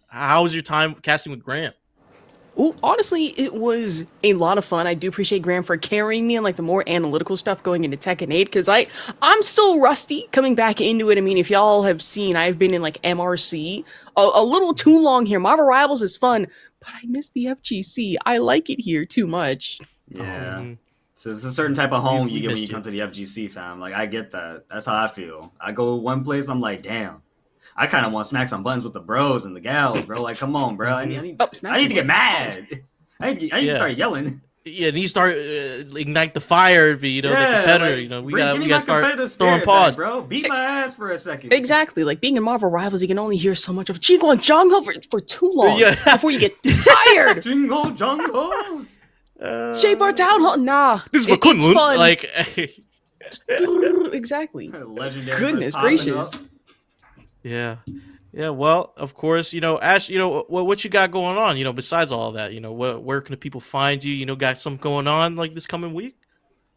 How was your time casting with Graham? Ooh, honestly, it was a lot of fun. I do appreciate Graham for carrying me on like the more analytical stuff going into Tekken 8 because I'm still rusty coming back into it. I mean, if y'all have seen, I've been in like MRC a little too long here. Marvel Rivals is fun, but I miss the FGC. I like it here too much. Yeah. So it's a certain type of home you get when missed you you. come to the FGC, fam. Like I get that. That's how I feel. I go one place, I'm like, damn. I kind of want to smack some buttons with the bros and the gals, bro. Like, come on, bro. I need smack to some get mad. I need to Yeah. start yelling. Yeah, and you start ignite the fire, the competitor. like, We give gotta me my start competitive throwing spirit paws. back, bro. Beat my ass for a second. Exactly. Like being in Marvel Rivals, you can only hear so much of Jiguan Zhanghe for too long Yeah. before you get tired. Jingle jungle. Shaper Town Hall. Nah. This is for it's Kunlun. fun. Like, Exactly. Legendary. Goodness popping gracious. up. yeah. Well, of course, Ash. What you got going on? Besides all that, where can the people find you? Got something going on like this coming week,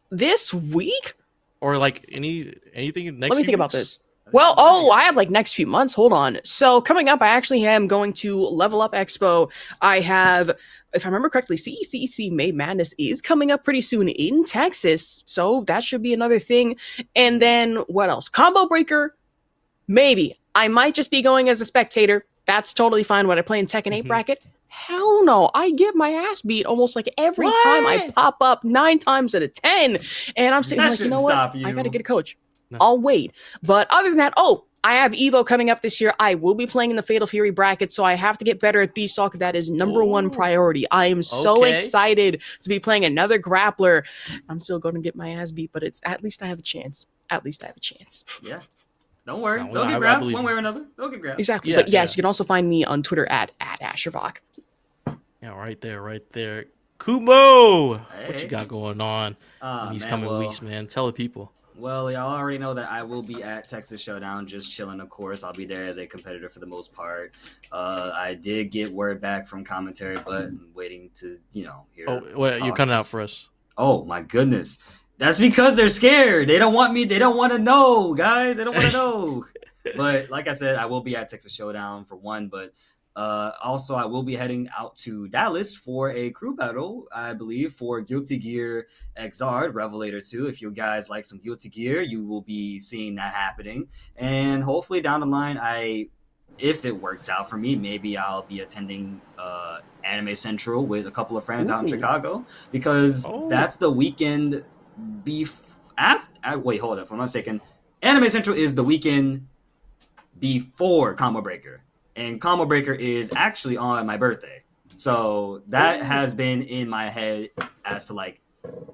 This week? or like anything next? Let me few think about weeks? this. Well, I have like next few months. Hold on. So coming up, I actually am going to Level Up Expo. I have, if I remember correctly, CEC May Madness is coming up pretty soon in Texas. So that should be another thing. And then what else? Combo Breaker. Maybe. I might just be going as a spectator. That's totally fine. When I play in Tekken 8 bracket, hell no. I get my ass beat almost like every time I pop up 9 times out of 10. And I'm sitting That like, you know shouldn't what? stop I you. got to get a coach. No. I'll wait. But other than that, I have Evo coming up this year. I will be playing in the Fatal Fury bracket, so I have to get better at the Stalk. That is number one priority. I am so Okay. excited to be playing another grappler. I'm still going to get my ass beat, but it's at least I have a chance. At least I have a chance. Yeah. Don't worry. No, They'll I get grabbed believe one you. way or another. They'll get grabbed. Exactly. Yeah, But yes, yeah. you can also find me on Twitter at Ashurvok. Yeah, right there. Kumo, what Hey. you got going on in these Man, coming well, weeks, man? Tell the people. Well, y'all already know that I will be at Texas Showdown, just chilling. Of course, I'll be there as a competitor for the most part. I did get word back from commentary, but I'm waiting to hear. Oh, well, you're cutting out for us. Oh my goodness, that's because they're scared. They don't want me. They don't want to know, guys. They don't want to know. But like I said, I will be at Texas Showdown for one, but. Also, I will be heading out to Dallas for a crew battle, I believe, for Guilty Gear Xrd Revelator 2. If you guys like some Guilty Gear, you will be seeing that happening. And hopefully down the line, if it works out for me, maybe I'll be attending Anime Central with a couple of friends out in Chicago, because that's the weekend wait, hold up, if I'm not mistaken. Anime Central is the weekend before Combo Breaker. And Combo Breaker is actually on my birthday. So that has been in my head as to like,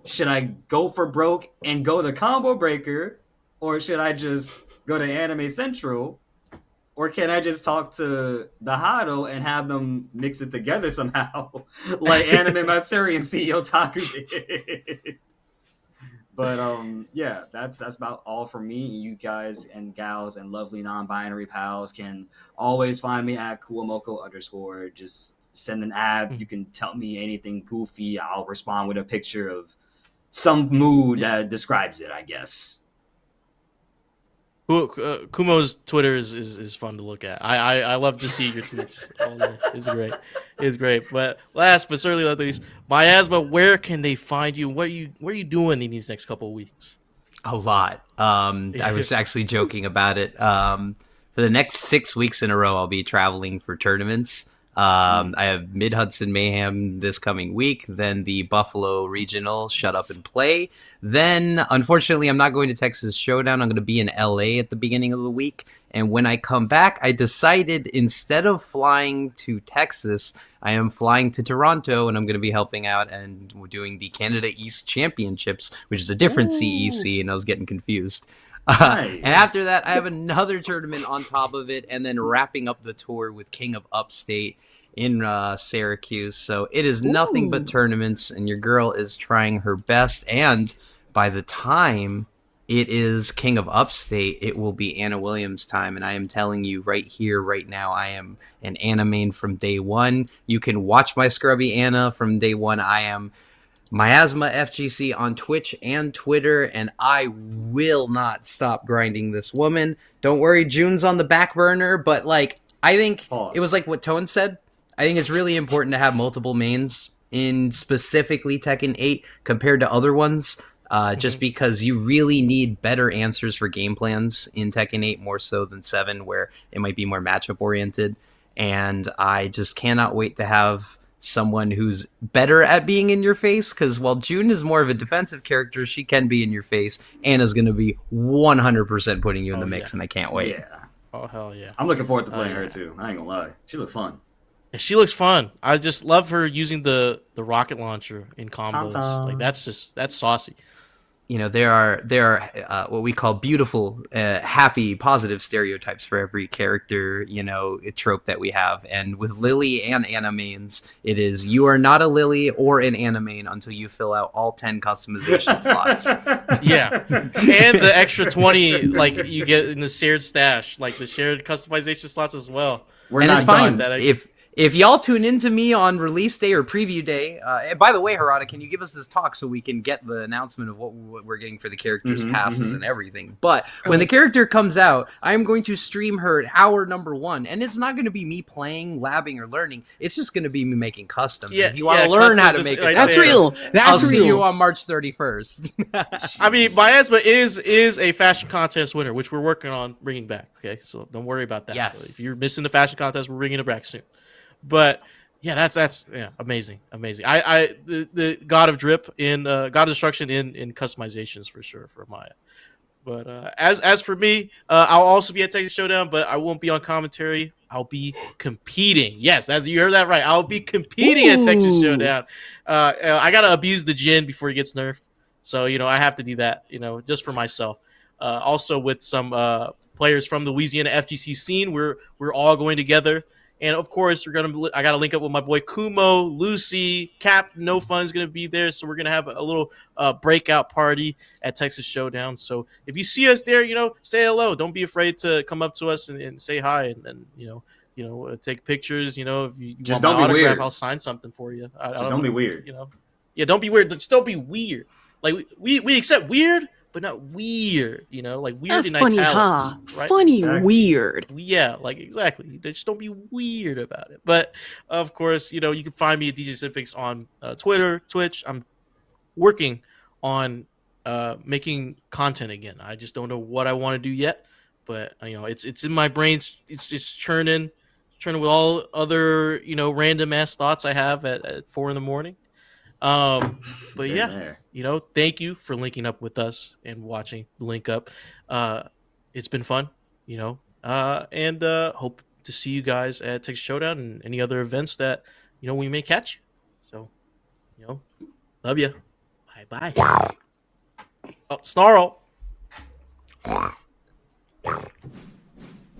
should I go for broke and go to Combo Breaker? Or should I just go to Anime Central? Or can I just talk to the Hado and have them mix it together somehow? Like Anime Matsuri and CEO Taku did. But yeah, that's about all for me. You guys and gals and lovely non-binary pals can always find me at Kuwamoco_. Just send an ad. You can tell me anything goofy. I'll respond with a picture of some mood that describes it, I guess. Kumo's Twitter is fun to look at. I love to see your tweets all day. It's great. But last but certainly not least, Mayasma, where can they find you? What are you doing in these next couple of weeks? A lot. I was actually joking about it. For the next 6 weeks in a row, I'll be traveling for tournaments. I have Mid-Hudson Mayhem this coming week, then the Buffalo Regional Shut Up and Play. Then, unfortunately, I'm not going to Texas Showdown. I'm going to be in LA at the beginning of the week. And when I come back, I decided instead of flying to Texas, I am flying to Toronto, and I'm going to be helping out and doing the Canada East Championships, which is a different CEC, and I was getting confused. Nice. And after that, I have another tournament on top of it, and then wrapping up the tour with King of Upstate in Syracuse. So it is nothing but tournaments, and your girl is trying her best. And by the time it is King of Upstate, it will be Anna Williams time. And I am telling you right here, right now, I am an Anna main from day one. You can watch my scrubby Anna from day one. I am Mayasma FGC on Twitch and Twitter, and I will not stop grinding this woman. Don't worry, June's on the back burner, but like, I think it was like what Tone said. I think it's really important to have multiple mains in specifically Tekken 8 compared to other ones, just because you really need better answers for game plans in Tekken 8 more so than 7, where it might be more matchup oriented. And I just cannot wait to have someone who's better at being in your face, because while June is more of a defensive character, she can be in your face. Anna's going to be 100% putting you in the mix, and I can't wait. Yeah. Oh, hell yeah. I'm looking forward to playing her, too. I ain't gonna lie. She looks fun. She looks fun. I just love her using the rocket launcher in combos. Like, that's saucy. You know, there are what we call beautiful, happy, positive stereotypes for every character, you know, trope that we have. And with Lily and Anna mains, it is you are not a Lily or an Anna main until you fill out all 10 customization slots. Yeah. And the extra 20, like, you get in the shared stash, like the shared customization slots as well. And it's fine. If y'all tune into me on release day or preview day, and by the way, Harada, can you give us this talk so we can get the announcement of what we're getting for the characters' passes and everything? But when the character comes out, I'm going to stream her at hour number 1, and it's not going to be me playing, labbing, or learning. It's just going to be me making custom. Yeah, if you want to learn how to make it, that's real. I'll see you on March 31st. I mean, Mayasma is a fashion contest winner, which we're working on bringing back. Okay, so don't worry about that. Yes. If you're missing the fashion contest, we're bringing it back soon. But yeah, that's amazing. The God of Drip in God of Destruction in customizations for sure for Maya. But as for me, I'll also be at Tekken Showdown, but I won't be on commentary. I'll be competing. Yes, as you heard that right. I'll be competing at Tekken Showdown. I gotta abuse the Jin before he gets nerfed, so I have to do that. Just for myself. Also with some players from the Louisiana FGC scene, we're all going together. And of course, I got to link up with my boy Kumo, Lucy, Cap. No Fun is going to be there, so we're going to have a little breakout party at Texas Showdown. So if you see us there, say hello. Don't be afraid to come up to us and say hi, and take pictures. If you Just want my don't be autograph, weird. I'll sign something for you. Just don't be weird. Yeah, don't be weird. Just don't be weird. Like we accept weird, but not weird. Like weird in funny, italics, right? Funny, Exactly. weird. Yeah, like exactly. Just don't be weird about it. But of course, you can find me at DJSymphix on Twitter, Twitch. I'm working on making content again. I just don't know what I want to do yet, but it's in my brain. It's churning with all other random ass thoughts I have at 4 a.m. But yeah, thank you for linking up with us and watching the link up. It's been fun, and hope to see you guys at Texas Showdown and any other events that we may catch. So, love you. Bye bye. Oh, snarl.